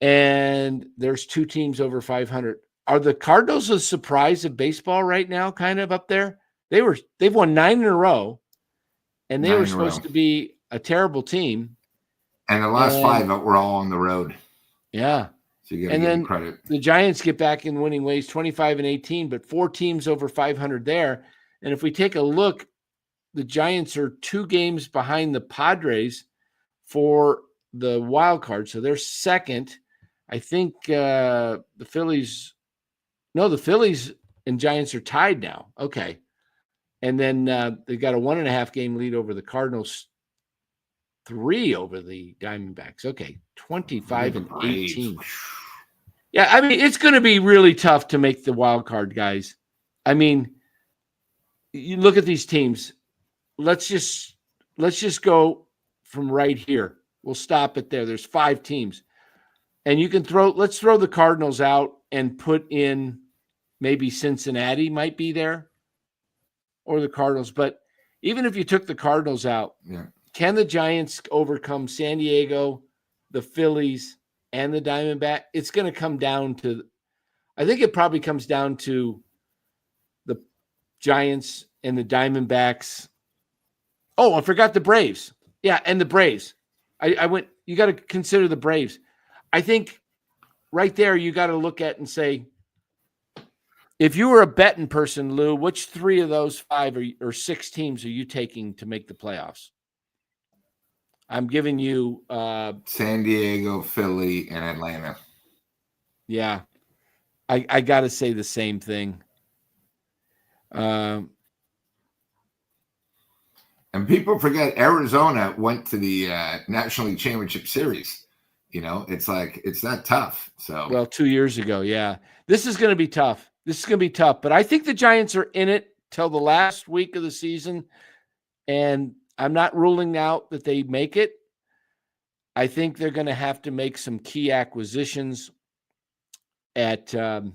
and there's 2 teams over 500. Are the Cardinals a surprise of baseball right now, kind of up there? They've won 9 in a row, and they were supposed to be a terrible team. And the last 5 were all on the road. Yeah. So you got to give them credit. The Giants get back in winning ways, 25-18, but 4 teams over 500 there. And if we take a look, the Giants are 2 games behind the Padres for the wild card. So they're second. I think the Phillies and Giants are tied now. Okay. And then they've got a 1.5 game lead over the Cardinals, 3 over the Diamondbacks. Okay, 25-18. Yeah, I mean, it's going to be really tough to make the wild card, guys. I mean, you look at these teams. Let's just go from right here. We'll stop it there. There's 5 teams. And you can let's throw the Cardinals out and put in maybe Cincinnati might be there or the Cardinals. But even if you took the Cardinals out, can the Giants overcome San Diego, the Phillies, and the Diamondback? It's going to come down to, I think it probably comes down to the Giants and the Diamondbacks. Oh, I forgot the Braves. Yeah, and the Braves. You got to consider the Braves. I think right there you got to look at and say, if you were a betting person, Lou, which 3 of those 5 or 6 teams are you taking to make the playoffs? I'm giving you San Diego, Philly, and Atlanta. Yeah. I got to say the same thing. And people forget Arizona went to the National League Championship Series. You know, it's like, it's that tough. So, well, 2 years ago. Yeah. This is going to be tough. But I think the Giants are in it till the last week of the season. And I'm not ruling out that they make it. I think they're going to have to make some key acquisitions at the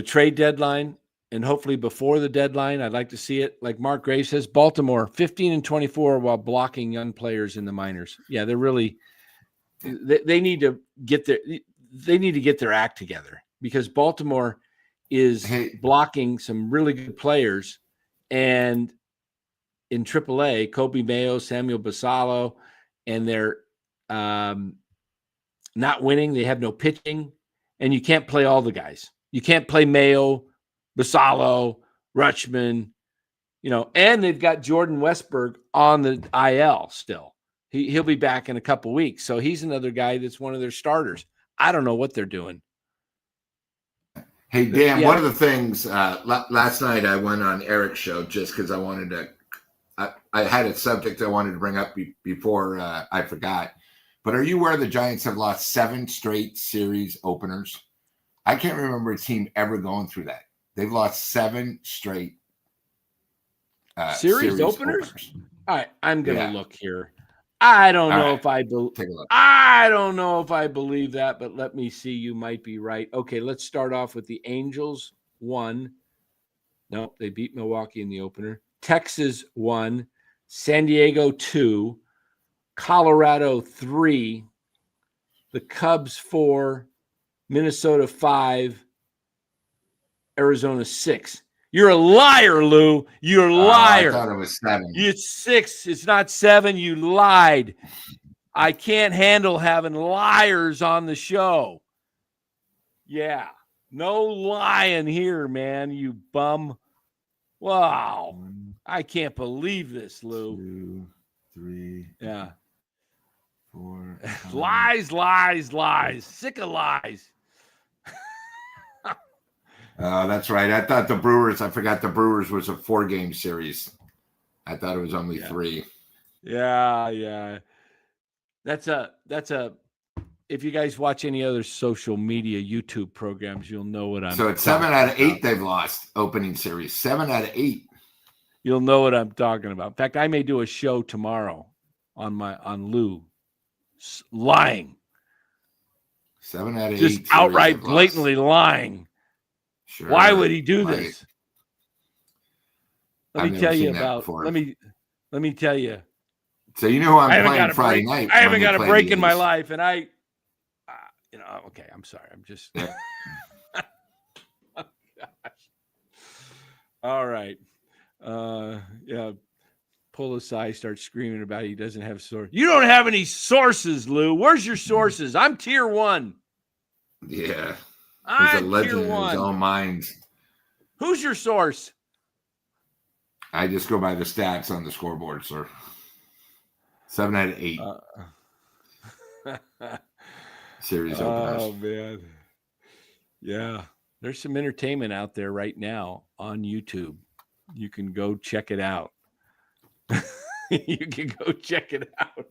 trade deadline and hopefully before the deadline. I'd like to see it. Like Mark Graves says, Baltimore 15-24 while blocking young players in the minors. Yeah, they're really they need to get their act together because Baltimore is blocking some really good players. And in AAA, Kobe Mayo, Samuel Basallo, and they're not winning. They have no pitching, and you can't play all the guys. You can't play Mayo, Basallo, Rutschman, and they've got Jordan Westberg on the IL still. He'll be back in a couple weeks. So he's another guy that's one of their starters. I don't know what they're doing. Hey, Dan, one of the things last night I went on Eric's show just because I wanted to I had a subject I wanted to bring up before I forgot. But are you aware the Giants have lost 7 straight series openers? I can't remember a team ever going through that. They've lost 7 straight series openers. All right, I'm going to look here. I don't know if I believe that, but let me see. You might be right. Okay, let's start off with the Angels 1. No, they beat Milwaukee in the opener. Texas 1, San Diego 2, Colorado 3, the Cubs 4, Minnesota 5, Arizona 6. You're a liar, Lou. You're a liar. I thought it was 7. It's 6. It's not 7. You lied. I can't handle having liars on the show. Yeah. No lying here, man, you bum. Wow. I can't believe this, Lou. 2, 3. Yeah. 4. Lies. Sick of lies. That's right. I thought I forgot the Brewers was a 4-game series. I thought it was only 3. Yeah. That's a if you guys watch any other social media YouTube programs, you'll know what I'm So it's 7 out of 8 they've lost opening series. 7 out of 8. You'll know what I'm talking about. In fact, I may do a show tomorrow on Lou lying. 7 out of 8. Just outright blatantly lying. Sure. Why would he do Right. this? Let me tell you about. Let me tell you. So you know who I'm playing Friday night. I haven't got a break in my life, and okay, I'm sorry. I'm just. Yeah. Oh, gosh. All right. Yeah. Pull aside, start screaming about he doesn't have source. You don't have any sources, Lou. Where's your sources? I'm tier 1. Yeah. He's a I'm legend tier in 1. his own mind. Who's your source? I just go by the stats on the scoreboard, sir. 7 out of 8. Series openers. Oh, man. Yeah. There's some entertainment out there right now on YouTube. You can go check it out. You can go check it out.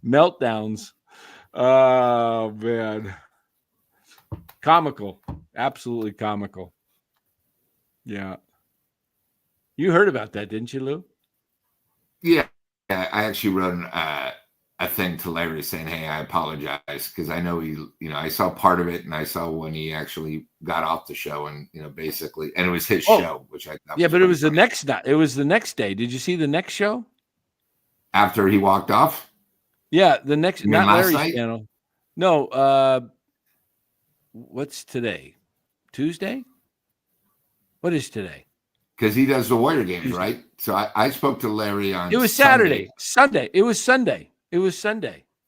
Meltdowns. Oh, man. Comical. Absolutely comical. Yeah. You heard about that, didn't you, Lou? Yeah. I actually wrote a thing to Larry saying, hey, I apologize, because I know I saw part of it, and I saw when he actually got off the show, and basically, and it was his show, which I thought but it was the next night. It was the next day. Did you see the next show after he walked off? Yeah, the next, not Larry's night? channel. No. What's today? Tuesday? What is today? Because he does the Warrior games, right? So I spoke to Larry on. It was Saturday. Sunday. It was Sunday.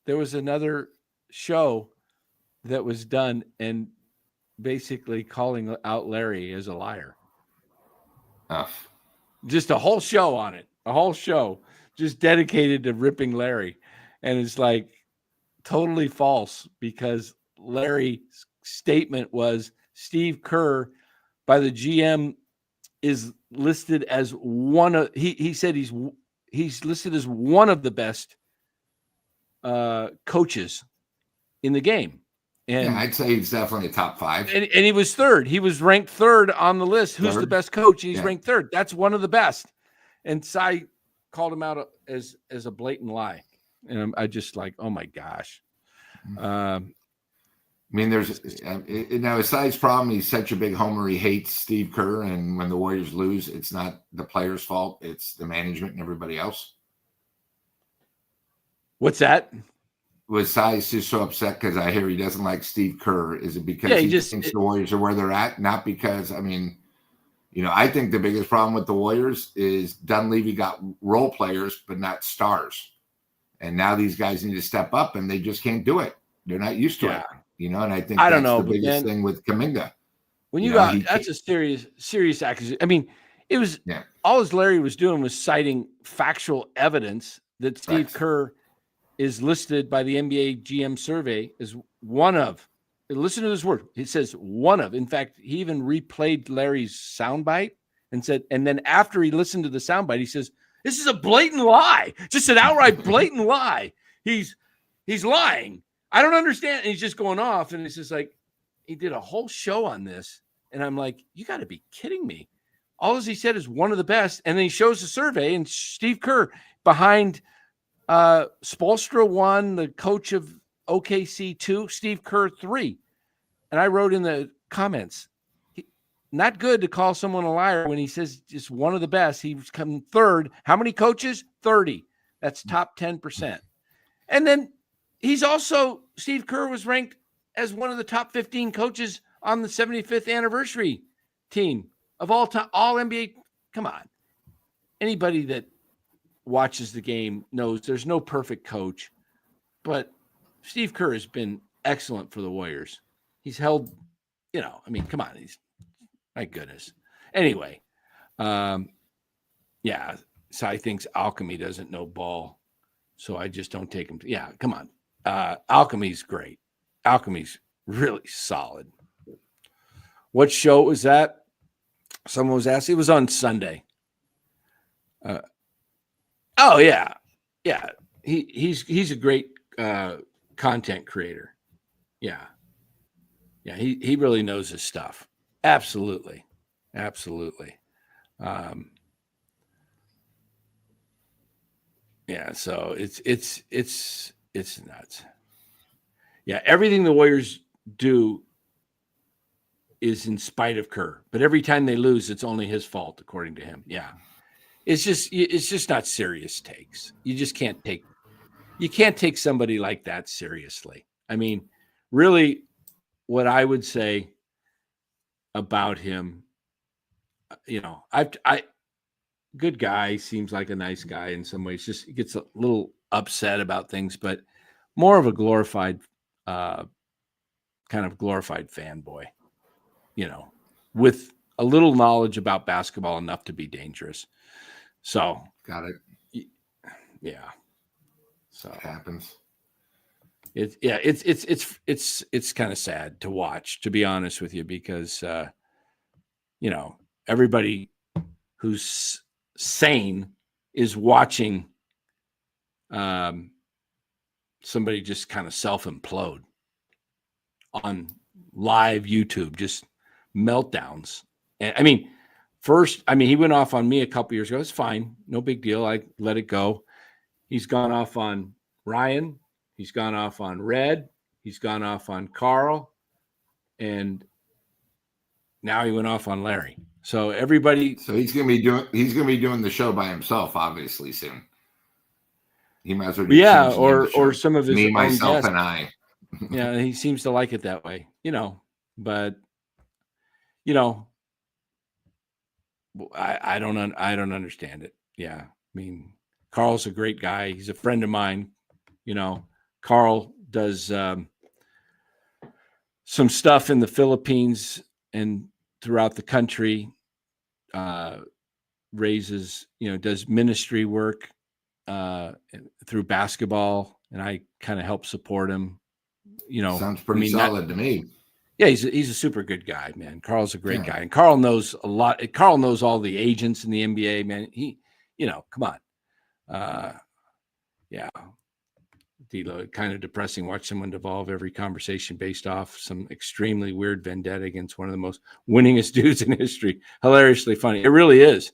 There was another show that was done, and basically calling out Larry as a liar. Just a whole show on it. A whole show just dedicated to ripping Larry. And it's like totally false, because Larry's statement was Steve Kerr by the GM is listed as one of, he said he's listed as one of the best coaches in the game. And I'd say he's definitely a top 5. And he was 3rd. He was ranked 3rd on the list. Who's the best coach? And he's ranked 3rd. That's one of the best. And Cy called him out as a blatant lie. And I just like, oh my gosh. I mean, there's now Cy's problem. He's such a big homer. He hates Steve Kerr, and when the Warriors lose, it's not the players' fault. It's the management and everybody else. What's that? Was Cy's just so upset because I hear he doesn't like Steve Kerr? Is it because he thinks the Warriors are where they're at? Not because, I mean, I think the biggest problem with the Warriors is Dunleavy got role players, but not stars. And now these guys need to step up, and they just can't do it. They're not used to it. And I think that's the biggest thing with Kuminga. When that's a serious accusation. I mean, it was all as Larry was doing was citing factual evidence that Steve Kerr is listed by the NBA GM survey as one of. Listen to this word. It says one of. In fact, he even replayed Larry's soundbite and said, and then after he listened to the soundbite, he says, "This is a blatant lie. Just an outright blatant lie. He's lying. I don't understand." And he's just going off. And it's just like, he did a whole show on this. And I'm like, you got to be kidding me. All he said is one of the best. And then he shows the survey, and Steve Kerr behind Spoelstra 1, the coach of OKC 2, Steve Kerr 3. And I wrote in the comments, not good to call someone a liar when he says just one of the best. He's come 3rd. How many coaches? 30. That's top 10%. And then he's also, Steve Kerr was ranked as one of the top 15 coaches on the 75th anniversary team of all time, all NBA. Come on. Anybody that watches the game knows there's no perfect coach, but Steve Kerr has been excellent for the Warriors. He's held, I mean, come on. My goodness. Anyway, yeah. Cy thinks Alchemy doesn't know ball, so I just don't take him. Yeah, come on. Alchemy's great. Alchemy's really solid. What show was that? Someone was asking. It was on Sunday. Oh yeah, yeah. He's a great content creator. Yeah, yeah. He really knows his stuff. Absolutely. Yeah. So it's nuts. Yeah, everything the Warriors do is in spite of Kerr, but every time they lose, it's only his fault, according to him. Yeah, it's just not serious takes. You just can't take somebody like that seriously. I mean, really, what I would say about him, good guy, seems like a nice guy in some ways. Just he gets a little upset about things, but more of a glorified, kind of glorified fanboy. With a little knowledge about basketball enough to be dangerous. So got it. Yeah. So it happens. It's kind of sad to watch, to be honest with you, because everybody who's sane is watching somebody just kind of self-implode on live YouTube, just meltdowns. And I mean, he went off on me a couple years ago. It's fine. No big deal. I let it go. He's gone off on Ryan. He's gone off on Red. He's gone off on Carl. And now he went off on Larry. So everybody. So he's going to be doing the show by himself, obviously, soon. He might as well. Yeah. Or some of his me, own myself, guests. and I. Yeah. He seems to like it that way, but I don't understand it. Yeah. I mean, Carl's a great guy. He's a friend of mine. Carl does some stuff in the Philippines and throughout the country, does ministry work through basketball, and I kind of help support him. Sounds pretty solid to me. Yeah, he's a super good guy, man. Carl's a great guy, and Carl knows a lot. Carl knows all the agents in the NBA, man. He, come on. Yeah. D-Lo, kind of depressing. Watch someone devolve every conversation based off some extremely weird vendetta against one of the most winningest dudes in history. Hilariously funny. It really is.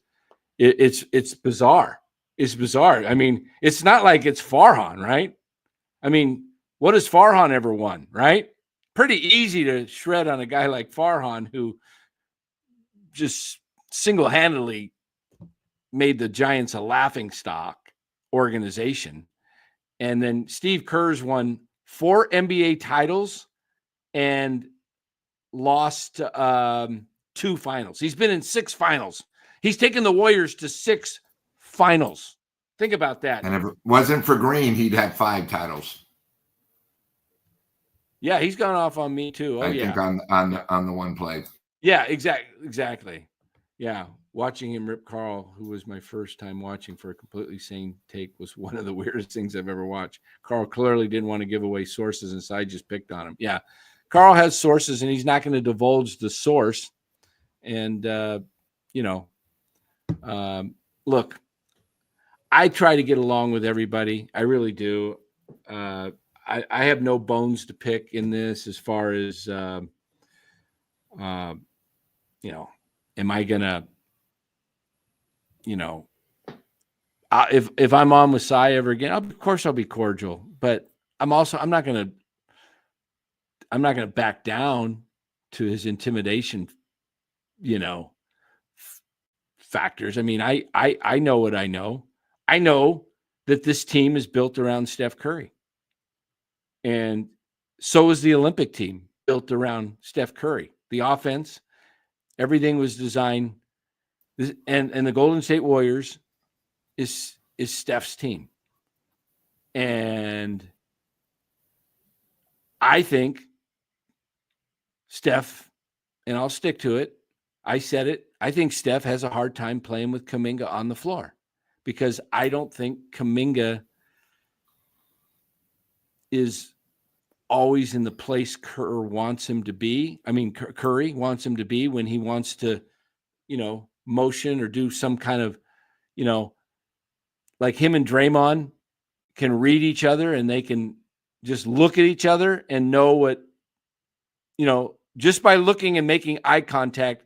It's bizarre. It's bizarre. I mean, it's not like it's Farhan, right? I mean, what has Farhan ever won, right? Pretty easy to shred on a guy like Farhan, who just single-handedly made the Giants a laughingstock organization. And then Steve Kerr's won 4 NBA titles and lost 2 finals. He's been in 6 finals. He's taken the Warriors to 6 finals. Think about that. And if it wasn't for Green, he'd have 5 titles. Yeah, he's gone off on me too. I think on the one play. Yeah, exactly. Yeah, watching him rip Carl, who was my first time watching for a completely sane take, was one of the weirdest things I've ever watched. Carl clearly didn't want to give away sources, and so I just picked on him. Yeah, Carl has sources, and he's not going to divulge the source. And look, I try to get along with everybody. I really do. I have no bones to pick in this as far as, am I going to, if I'm on with Cy ever again, of course I'll be cordial, but I'm not going to back down to his intimidation, factors. I mean, I know what I know. I know that this team is built around Steph Curry. And so is the Olympic team built around Steph Curry. the offense, everything was designed. And the Golden State Warriors is Steph's team. And I think Steph, and I'll stick to it, I said it, I think Steph has a hard time playing with Kuminga on the floor because I don't think Kuminga is always in the place Curry wants him to be. I mean, Curry wants him to be when he wants to, motion or do some kind of, like him and Draymond can read each other and they can just look at each other and know what, just by looking and making eye contact.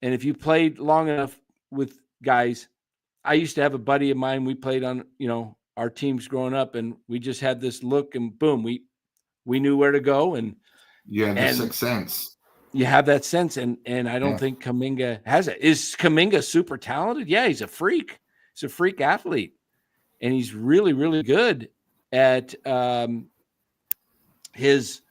And if you played long enough with guys, I used to have a buddy of mine, we played on, our teams growing up, and we just had this look and boom, we knew where to go. And you have the sixth sense. You have that sense. And I don't think Kuminga has it. Is Kuminga super talented? Yeah, he's a freak. He's a freak athlete. And he's really, really good at his,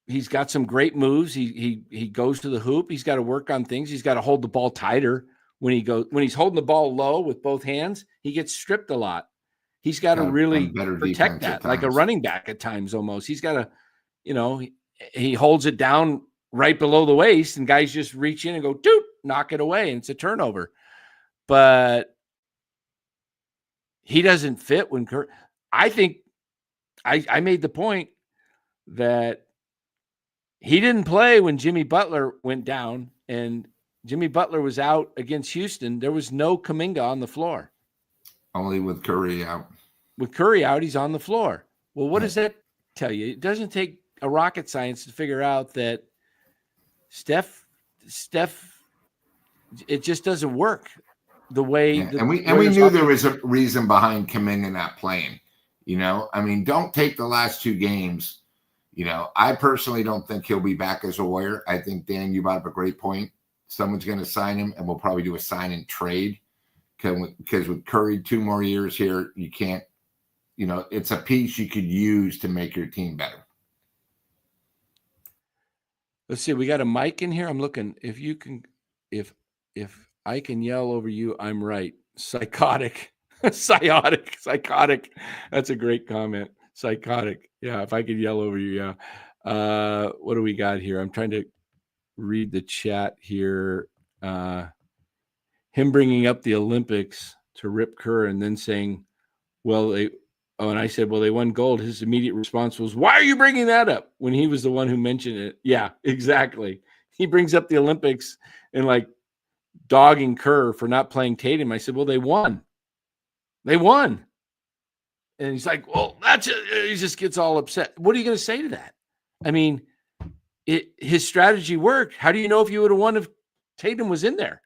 he's got some great moves. He goes to the hoop. He's got to work on things. He's got to hold the ball tighter when he's holding the ball low with both hands. He gets stripped a lot. He's got to really protect that, like a running back at times almost. He's got to, he holds it down right below the waist, and guys just reach in and go, doop, knock it away, and it's a turnover. But he doesn't fit when I think I made the point that he didn't play when Jimmy Butler went down, and Jimmy Butler was out against Houston. There was no Kuminga on the floor. Only with Curry out. With Curry out, he's on the floor. Well, what does that tell you? It doesn't take a rocket science to figure out that Steph, it just doesn't work the way. Yeah. And we knew there was a reason behind Kuminga not playing. Don't take the last two games. I personally don't think he'll be back as a Warrior. I think, Dan, you brought up a great point. Someone's going to sign him, and we'll probably do a sign and trade because with Curry 2 more years here, you can't, it's a piece you could use to make your team better. Let's see. We got a mic in here. I'm looking. If I can yell over you, I'm right. Psychotic. Psychotic. That's a great comment. Psychotic. Yeah, if I could yell over you, yeah. What do we got here? I'm trying to read the chat here. Him bringing up the Olympics to Rip Kerr and then saying, and I said, they won gold. His immediate response was, why are you bringing that up? When he was the one who mentioned it. Yeah, exactly. He brings up the Olympics and like dogging Kerr for not playing Tatum. I said, they won. They won. And he's like, he just gets all upset. What are you going to say to that? I mean, his strategy worked. How do you know if you would have won if Tatum was in there?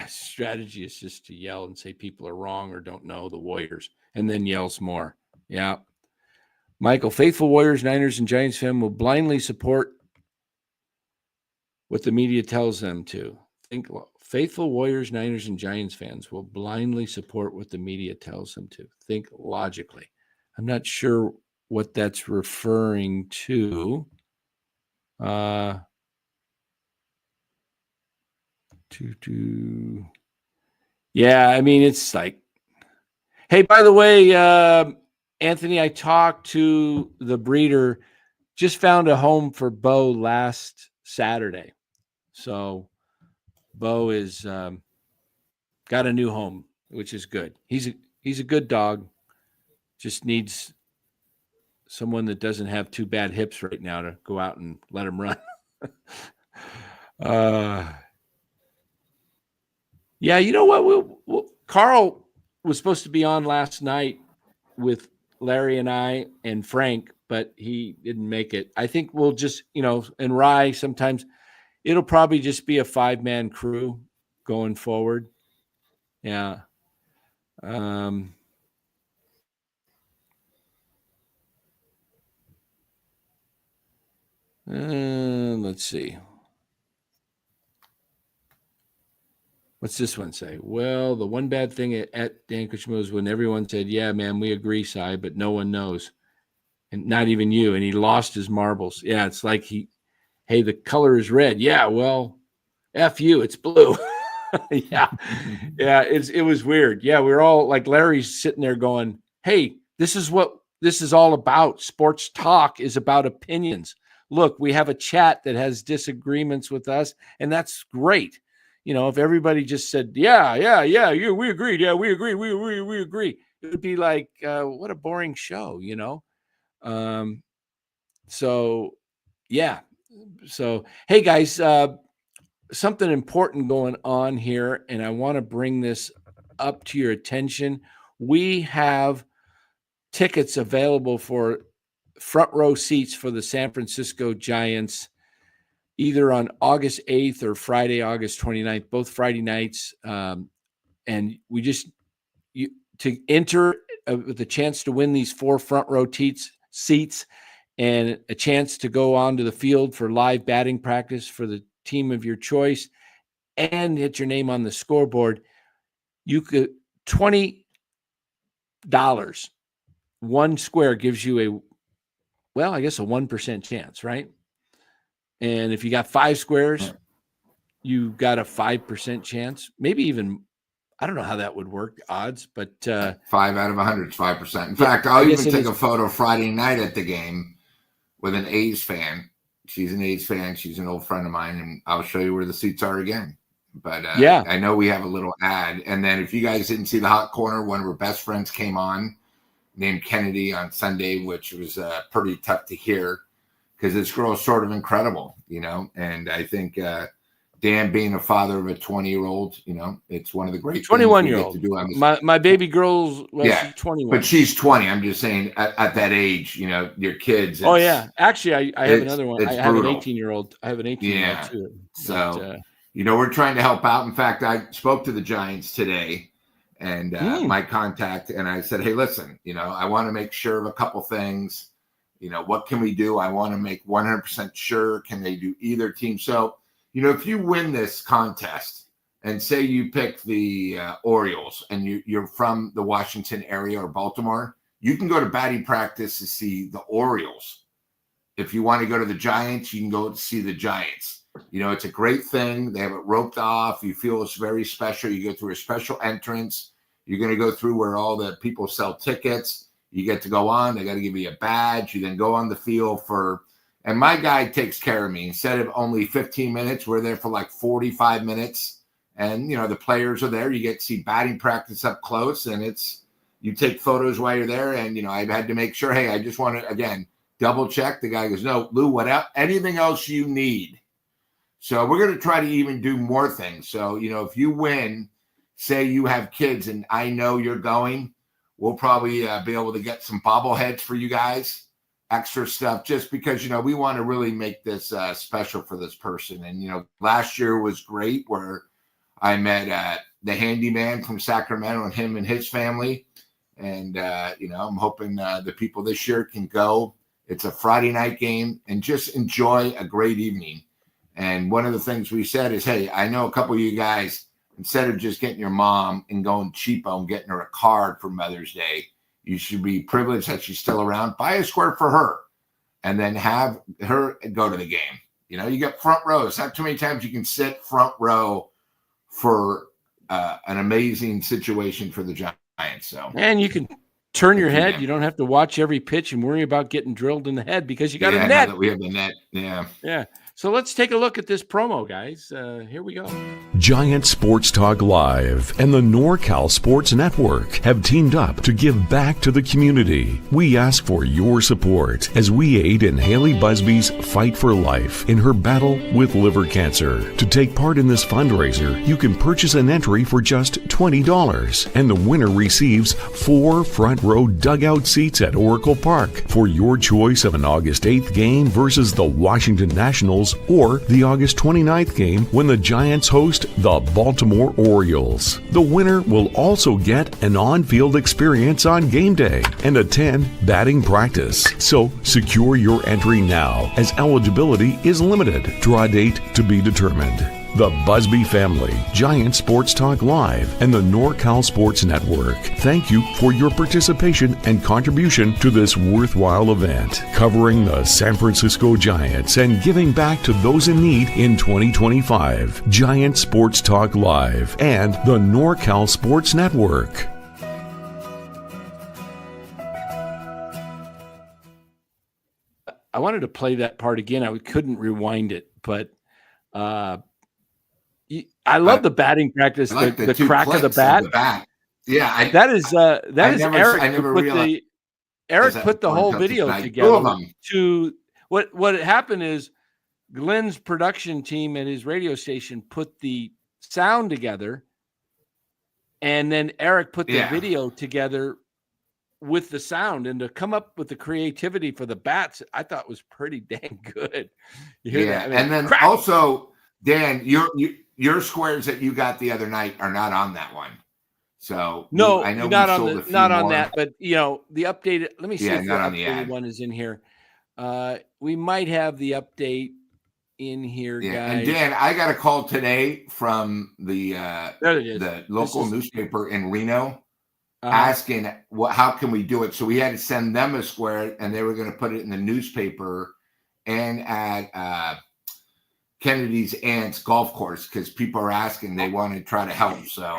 Strategy is just to yell and say people are wrong or don't know the Warriors and then yells more. Yeah. Michael, faithful Warriors, Niners, and Giants fan will blindly support what the media tells them to. Faithful Warriors, Niners, and Giants fans will blindly support what the media tells them to. Think logically. I'm not sure what that's referring to. Yeah, it's like, hey, by the way, Anthony, I talked to the breeder, just found a home for Bo last Saturday. So Bo is got a new home, which is good. He's a good dog. Just needs someone that doesn't have too bad hips right now to go out and let him run. Yeah, you know what? Carl was supposed to be on last night with Larry and I and Frank, but he didn't make it. I think we'll just, and Rye, sometimes it'll probably just be a 5-man crew going forward. Yeah. Let's see. What's this one say? Well, the one bad thing at Dan Kushmo is when everyone said, yeah, man, we agree, Cy, but no one knows. And not even you. And he lost his marbles. Yeah, it's like hey, the color is red. Yeah, well, F you, it's blue. Yeah. It was weird. Yeah, we were all like, Larry's sitting there going, hey, this is what this is all about. Sports talk is about opinions. Look, we have a chat that has disagreements with us, and that's great. If everybody just said, yeah, we agreed. Yeah, we agree. We agree. It would be like, what a boring show, So, yeah. So, hey, guys, something important going on here, and I want to bring this up to your attention. We have tickets available for front row seats for the San Francisco Giants, either on August 8th or Friday, August 29th, both Friday nights. And we to enter with a chance to win these 4 front row seats and a chance to go onto the field for live batting practice for the team of your choice and hit your name on the scoreboard, you could $20. One square gives you a 1% chance, right? And if you got 5 squares, you got a 5% chance, maybe even, I don't know how that would work, odds, but 5 out of 100 is 5%. In fact, I'll even take a photo Friday night at the game with an A's fan. She's an A's fan. She's an old friend of mine, and I'll show you where the seats are again. But I know we have a little ad. And then if you guys didn't see the hot corner, one of her best friends came on named Kennedy on Sunday, which was pretty tough to hear because this girl is sort of incredible, and I think Dan being a father of a 20-year-old, it's one of the great 21-year-old to do. My baby girl's 21. But she's 20. I'm just saying at that age, your kids. Oh yeah. Actually, I have another one. I have an 18-year-old. I have an 18-year-old too. So, we're trying to help out. In fact, I spoke to the Giants today and my contact, and I said, hey, listen, I want to make sure of a couple things. What can we do? I want to make 100% sure. Can they do either team? So, if you win this contest and say you pick the Orioles and you're from the Washington area or Baltimore, you can go to batting practice to see the Orioles. If you want to go to the Giants, you can go to see the Giants. It's a great thing. They have it roped off. You feel it's very special. You go through a special entrance. You're going to go through where all the people sell tickets. You get to go on. They got to give you a badge. You then go on the field and my guy takes care of me. Instead of only 15 minutes, we're there for like 45 minutes. And, the players are there. You get to see batting practice up close. And you take photos while you're there. And, I've had to make sure, hey, I just want to, again, double check. The guy goes, no, Lou, what anything else you need. So we're going to try to even do more things. So, if you win, say you have kids and I know you're going, we'll probably be able to get some bobbleheads for you guys. Extra stuff just because, we want to really make this special for this person. And, last year was great where I met the handyman from Sacramento and him and his family. And, I'm hoping the people this year can go. It's a Friday night game and just enjoy a great evening. And one of the things we said is, hey, I know a couple of you guys, instead of just getting your mom and going cheapo and getting her a card for Mother's Day, you should be privileged that she's still around. Buy a square for her and then have her go to the game. You get front rows. Not too many times you can sit front row for an amazing situation for the Giants. So, and you can turn your head. You don't have to watch every pitch and worry about getting drilled in the head because you got a net. Now that we have the net. Yeah. Yeah. So let's take a look at this promo, guys. Here we go. Giant Sports Talk Live and the NorCal Sports Network have teamed up to give back to the community. We ask for your support as we aid in Haley Busby's fight for life in her battle with liver cancer. To take part in this fundraiser, you can purchase an entry for just $20, and the winner receives 4 front row dugout seats at Oracle Park for your choice of an August 8th game versus the Washington Nationals or the August 29th game when the Giants host the Baltimore Orioles. The winner will also get an on-field experience on game day and attend batting practice. So secure your entry now as eligibility is limited. Draw date to be determined. The Busby family, Giant Sports Talk Live, and the NorCal Sports Network thank you for your participation and contribution to this worthwhile event, covering the San Francisco Giants and giving back to those in need in 2025. Giant Sports Talk Live and the NorCal Sports Network. I wanted to play that part again. I couldn't rewind it, but I love the batting practice, like the crack of the bat. Yeah, that is Eric. Eric put the whole video together. To what happened is Glenn's production team at his radio station put the sound together, and then Eric put the video together with the sound, and to come up with the creativity for the bats, I thought was pretty dang good. You hear that? I mean, and then crack. Also, Dan, your squares that you got the other night are not on that one. So no, I know not on that, but the updated. Let me see if the updated one is in here. We might have the update in here, guys. And Dan, I got a call today from the local newspaper in Reno. Asking how can we do it? So we had to send them a square, and they were going to put it in the newspaper and at Kennedy's aunt's golf course because people are asking. They want to try to help. So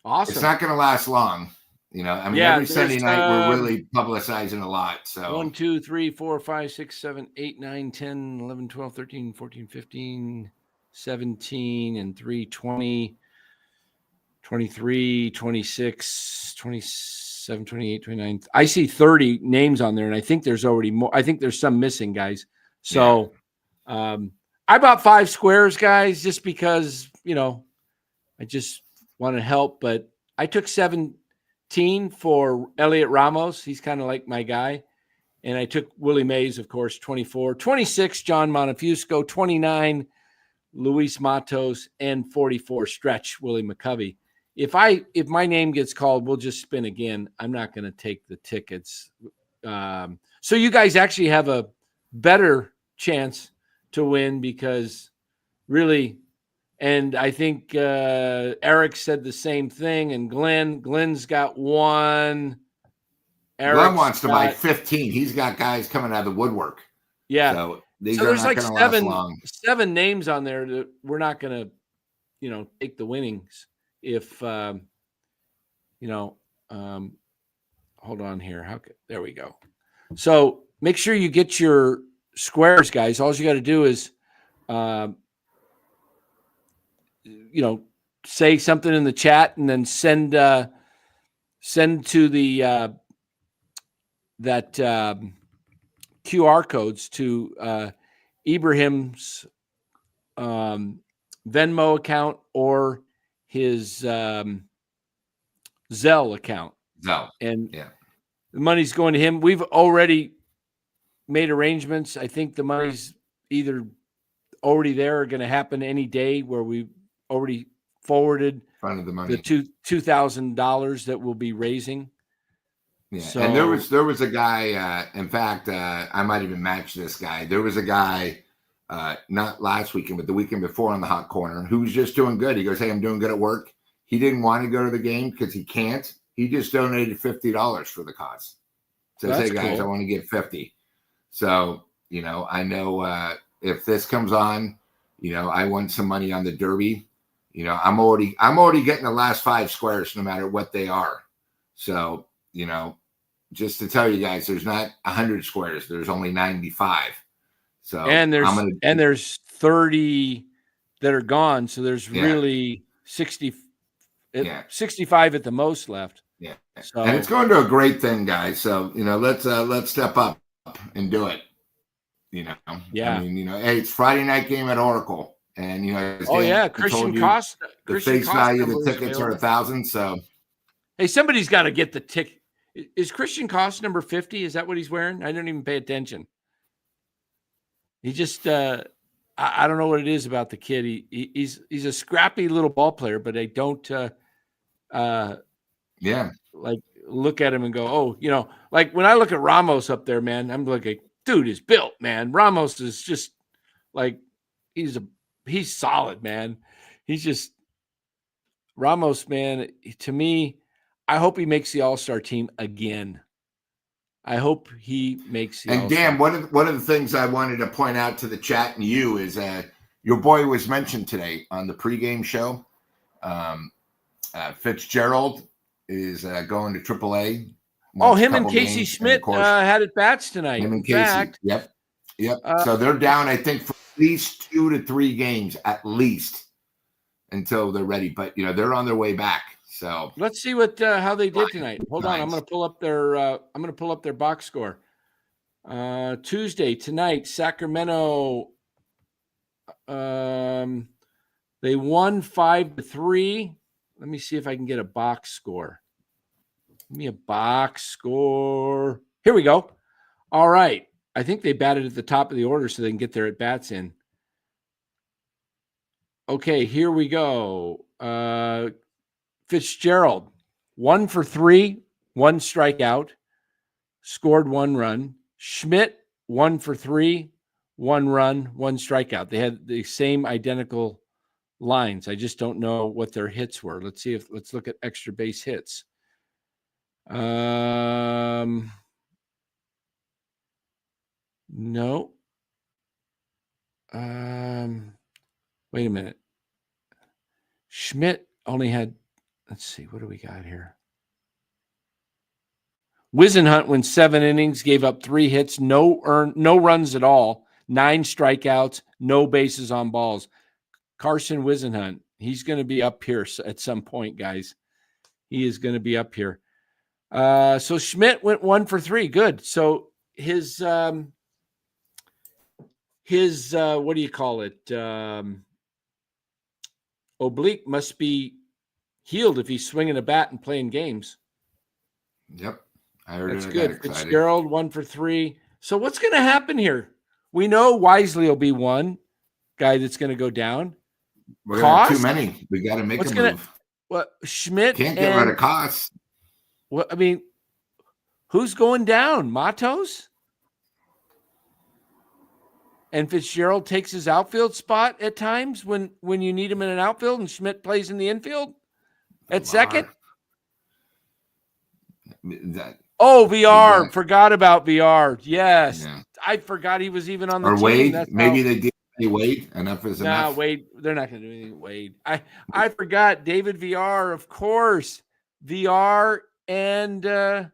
awesome! It's not going to last long. Every Sunday night we're really publicizing a lot. So 1, 2, 3, 4, 5, 6, 7, 8, 9, 10, 11, 12, 13, 14, 15, 17, and 3, 20. 23, 26, 27, 28, 29. I see 30 names on there, and I think there's already more. I think there's some missing, guys. So I bought 5 squares, guys, just because, I just want to help. But I took 17 for Elliot Ramos. He's kind of like my guy. And I took Willie Mays, of course, 24. 26, John Montefiusco. 29, Luis Matos. And 44, Stretch, Willie McCovey. If my name gets called, we'll just spin again. I'm not going to take the tickets. So you guys actually have a better chance to win because really, and I think Eric said the same thing, and Glenn's got one. Glenn wants to buy 15. He's got guys coming out of the woodwork. Yeah. So there's like 7 names on there that we're not going to, take the winnings. If hold on here. There we go. So make sure you get your squares, guys. All you got to do is, say something in the chat and then send to the that QR codes to Ibrahim's Venmo account or his Zelle account. And the money's going to him. We've already made arrangements. I think the money's either already there or going to happen any day, where we've already forwarded the money, the $2,000 that we'll be raising. Yeah. So, and there was a guy, in fact, I might even match this guy. There was a guy, not last weekend, but the weekend before on the Hot Corner, who was just doing good. He goes, "Hey, I'm doing good at work." He didn't want to go to the game because he can't. He just donated $50 for the cause. Says, "Hey guys, cool. I want to give 50." So, I know if this comes on, I won some money on the Derby. I'm already getting the last 5 squares, no matter what they are. So, just to tell you guys, there's not 100 squares. There's only 95. So and there's 30 that are gone. So there's really 60. 65 at the most left. Yeah. So, and it's going to a great thing, guys. So, let's step up and do it. Yeah. I mean, hey, it's Friday night game at Oracle. And, Christian Cost. The face value of the tickets are $1,000. So, hey, somebody's got to get the ticket. Is Christian Cost number 50? Is that what he's wearing? I don't even pay attention. He just, I don't know what it is about the kid. He's a scrappy little ball player, but I don't, like look at him and go, like when I look at Ramos up there, man, I'm looking, dude is built, man. Ramos is just like, he's a he's solid, man. He's just Ramos, man. To me, I hope he makes the All-Star team again. I hope he makes the And All-Star. Dan, one of the things I wanted to point out to the chat and you is your boy was mentioned today on the pregame show. Fitzgerald is going to AAA. Him and Casey Schmidt had at bats tonight. Him and In Casey. fact, Yep. So they're down, I think, for at least 2 to 3 games, at least, until they're ready. But they're on their way back. So let's see how they did tonight. Hold on, I'm going to pull up their box score. Tuesday tonight, Sacramento. They won 5-3. Let me see if I can get a box score. Give me a box score. Here we go. All right. I think they batted at the top of the order so they can get their at-bats in. Okay, here we go. Fitzgerald, 1 for 3, 1 strikeout, scored 1 run. Schmidt, 1 for 3, 1 run, 1 strikeout. They had the same identical lines. I just don't know what their hits were. Let's look at extra base hits. No. Wait a minute. Schmidt only had, let's see, what do we got here? Wisenhunt went 7 innings, gave up 3 hits, no runs at all, 9 strikeouts, no bases on balls. Carson Wisenhunt, he's going to be up here at some point, guys. He is going to be up here. So Schmidt went 1 for 3. Good. So his what do you call it? Oblique must be healed if he's swinging a bat and playing games. Yep. I heard that's it. Good. Fitzgerald 1 for 3. So what's going to happen here? We know Wisely will be one guy that's going to go down. We're going to have too many. We got to make a move. What Schmidt can't get rid of Koss. Well, I mean, who's going down? Matos? And Fitzgerald takes his outfield spot at times when you need him in an outfield, and Schmidt plays in the infield at second. VR. Forgot about VR. Yes. Yeah. I forgot he was even on the team. Wade. Maybe they did say Wade. Enough is enough. Nah, Wade. They're not going to do anything. Wade. I forgot David VR, of course. VR and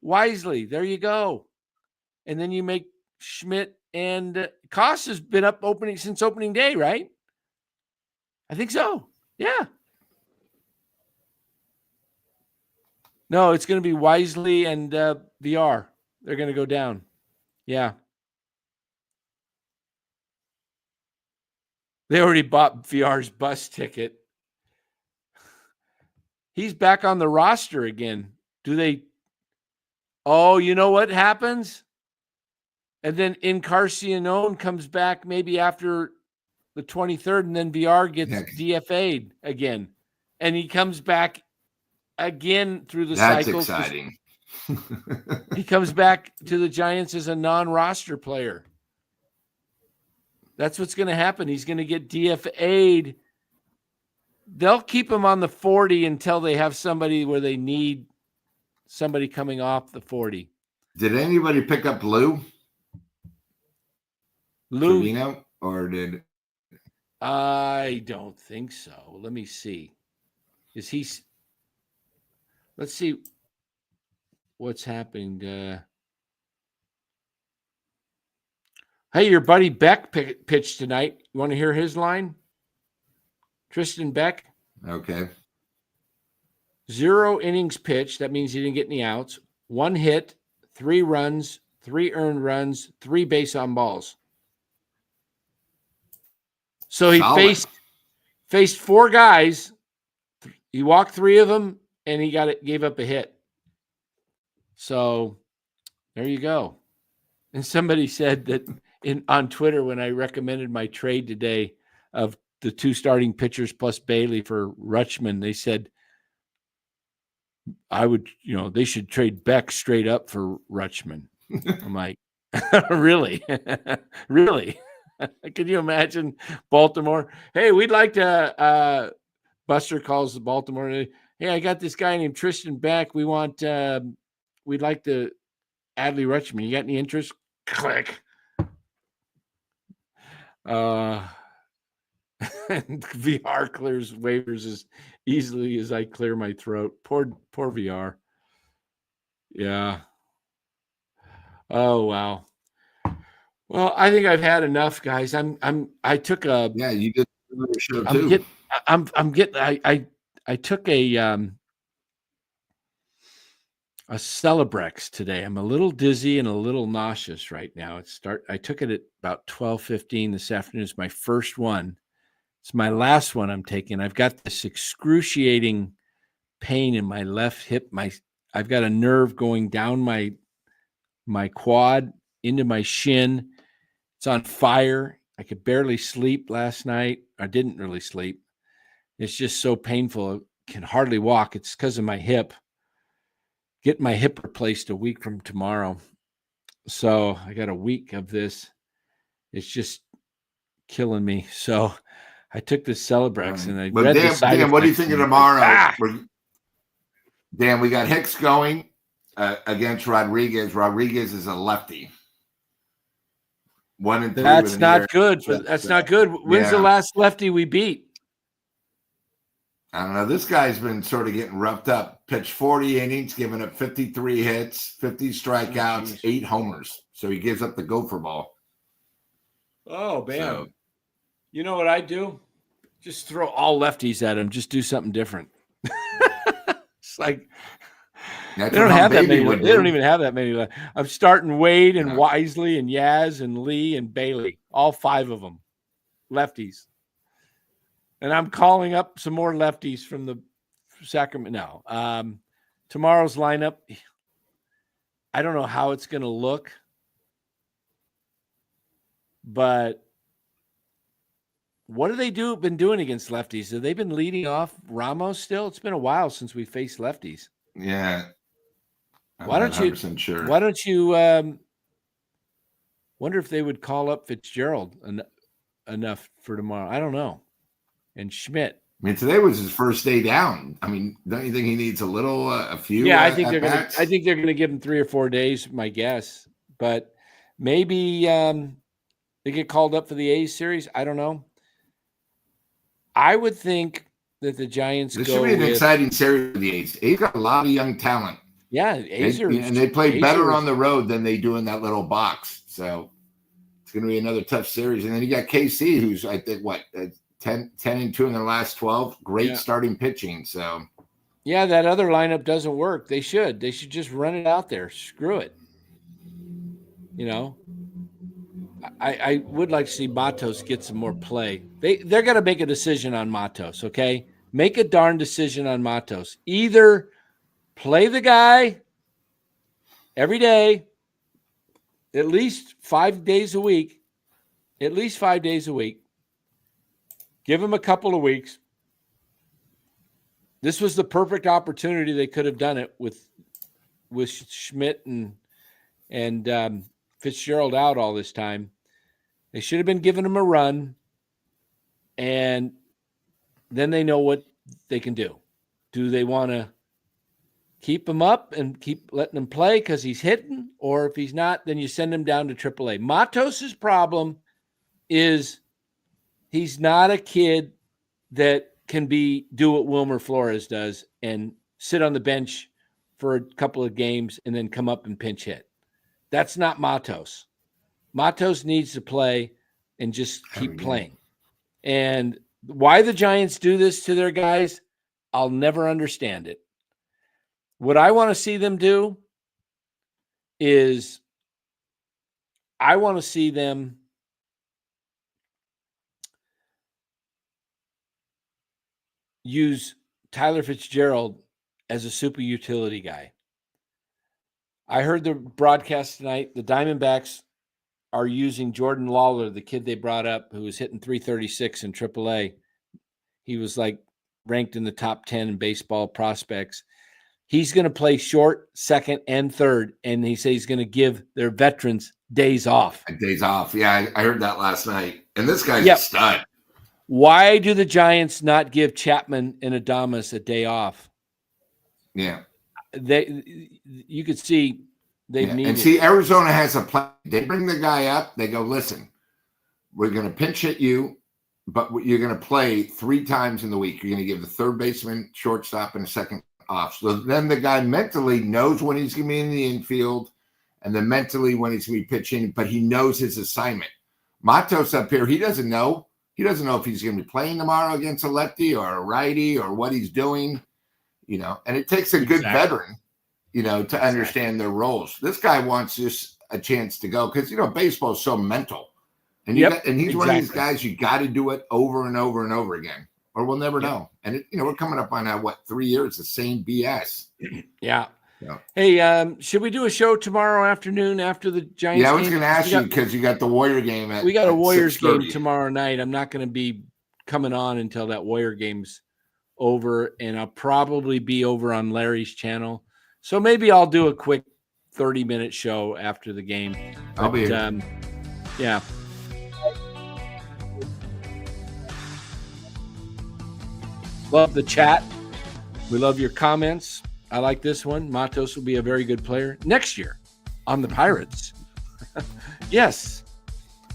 Wisely. There you go. And then you make Schmidt and Koss has been up since opening day, right? I think so. Yeah. No, it's going to be Wisely and VR. They're going to go down. Yeah. They already bought VR's bus ticket. He's back on the roster again. Do they? Oh, you know what happens? And then Encarnacion comes back maybe after the 23rd, and then VR gets DFA'd again. And he comes back again through the cycle. That's exciting. He comes back to the Giants as a non-roster player. That's what's going to happen. He's going to get DFA'd. They'll keep him on the 40 until they have somebody where they need somebody coming off the 40. Did anybody pick up Lou? Trevino, or did I don't think so. Let me see. Let's see what's happening. Hey, your buddy Beck pitched tonight. You want to hear his line? Tristan Beck. Okay. 0 innings pitched. That means he didn't get any outs. 1 hit, 3 runs, 3 earned runs, 3 base on balls. So he faced 4 guys. He walked 3 of them, and he gave up a hit. So there you go. And somebody said that on Twitter when I recommended my trade today of the 2 starting pitchers plus Bailey for Rutschman, they said they should trade Beck straight up for Rutschman. I'm like, really? Really? Can you imagine Baltimore? Hey, we'd like to. Buster calls the Baltimore. Hey, I got this guy named Tristan Beck. We want. We'd like to. Adley Rutschman. You got any interest? Click. And VR clears waivers as easily as I clear my throat. Poor VR. Yeah. Oh wow. Well, I think I've had enough, guys. I took a Yeah, you did another show too. I took a Celebrex today. I'm a little dizzy and a little nauseous right now. I took it at about 12:15 this afternoon. It's my first one. It's my last one I'm taking. I've got this excruciating pain in my left hip. I've got a nerve going down my quad into my shin. It's on fire. I could barely sleep last night. I didn't really sleep. It's just so painful. I can hardly walk. It's because of my hip. Get my hip replaced a week from tomorrow. So I got a week of this. It's just killing me. So I took this Celebrex and I read the side Dan, what do you think of tomorrow? Dan, we got Hicks going against Rodriguez. Rodriguez is a lefty. 1-3. That's not good. That's not good. When's the last lefty we beat? I don't know. This guy's been sort of getting roughed up. Pitched 40 innings, giving up 53 hits, 50 strikeouts, 8 homers. So he gives up the gopher ball. Oh, man. So, you know what I do? Just throw all lefties at him. Just do something different. It's like they don't have that many. They don't even have that many. I'm starting Wade and Wisely and Yaz and Lee and Bailey. All 5 of them. Lefties. And I'm calling up some more lefties from the Sacramento. No. Tomorrow's lineup, I don't know how it's going to look. But what have they been doing against lefties? Have they been leading off Ramos still? It's been a while since we faced lefties. Yeah. Why don't you wonder if they would call up Fitzgerald enough for tomorrow? I don't know. And Schmidt. I mean, today was his first day down. I mean, don't you think he needs a few? Yeah, I think they're gonna give him 3 or 4 days, my guess. But maybe they get called up for the A's series. I don't know. I would think that the Giants. This should be an exciting series for the A's. A's got a lot of young talent. Yeah, and they play better on the road than they do in that little box. So it's going to be another tough series. And then you got KC, who's I think 10-2 in their last 12. Great starting pitching. So yeah, that other lineup doesn't work. They should just run it out there. Screw it. You know, I would like to see Matos get some more play. They're going to make a decision on Matos. Okay, make a darn decision on Matos. Either play the guy every day, at least 5 days a week. At least 5 days a week. Give him a couple of weeks. This was the perfect opportunity. They could have done it with Schmidt and Fitzgerald out all this time. They should have been giving him a run, and then they know what they can do. Do they want to keep him up and keep letting him play because he's hitting, or if he's not, then you send him down to AAA? Matos's problem is he's not a kid that can do what Wilmer Flores does and sit on the bench for a couple of games and then come up and pinch hit. That's not Matos. Matos needs to play and just keep playing. And why the Giants do this to their guys, I'll never understand it. What I want to see them do is I want to see them use Tyler Fitzgerald as a super utility guy. I heard the broadcast tonight. The Diamondbacks are using Jordan Lawler, the kid they brought up who was hitting 336 in AAA. He was ranked in the top 10 in baseball prospects. He's going to play short, second, and third, and he says he's going to give their veterans days off. Days off. Yeah, I heard that last night. And this guy's a stud. Why do the Giants not give Chapman and Adames a day off? Yeah. You could see they need. And see, Arizona has a plan. They bring the guy up. They go, listen, we're going to pinch hit you, but you're going to play 3 times in the week. You're going to give the third baseman, shortstop, and a second off. So then the guy mentally knows when he's going to be in the infield, and then mentally when he's going to be pitching, but he knows his assignment. Matos up here, he doesn't know. He doesn't know if he's going to be playing tomorrow against a lefty or a righty or what he's doing, and it takes a good veteran, to understand their roles. This guy wants just a chance to go because, baseball is so mental. And he's one of these guys, you got to do it over and over and over again, or we'll never know. And, we're coming up on, 3 years, the same BS. Yeah. Hey, should we do a show tomorrow afternoon after the Giants game? Yeah, I was going to ask you because you got the Warrior game. We got a Warriors game tomorrow night. I'm not going to be coming on until that Warrior game's over, and I'll probably be over on Larry's channel. So maybe I'll do a quick 30-minute show after the game. I'll be here. Yeah. Love the chat. We love your comments. I like this one. Matos will be a very good player next year on the Pirates. Yes,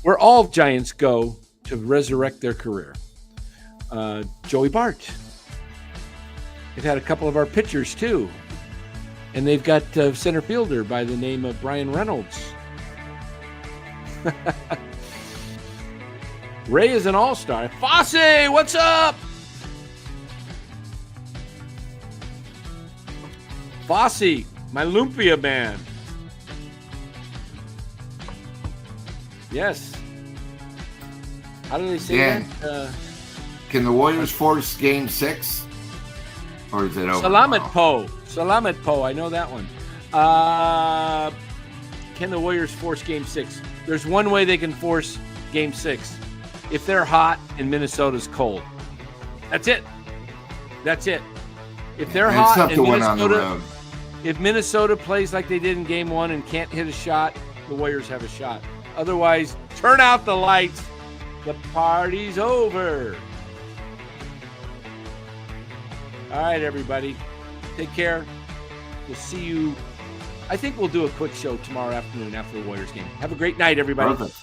where all Giants go to resurrect their career. Joey Bart. They've had a couple of our pitchers too. And they've got a center fielder by the name of Brian Reynolds. Ray is an all-star. Fosse, what's up? Fosse, my Lumpia man. Yes. How do they say that? Can the Warriors force Game 6? Or is it over? Salamat Po. I know that one. Can the Warriors force Game 6? There's one way they can force Game 6. If they're hot and Minnesota's cold. That's it. If they're hot and if Minnesota plays like they did in Game 1 and can't hit a shot, the Warriors have a shot. Otherwise, turn out the lights. The party's over. All right, everybody. Take care. We'll see you. I think we'll do a quick show tomorrow afternoon after the Warriors game. Have a great night, everybody. Perfect.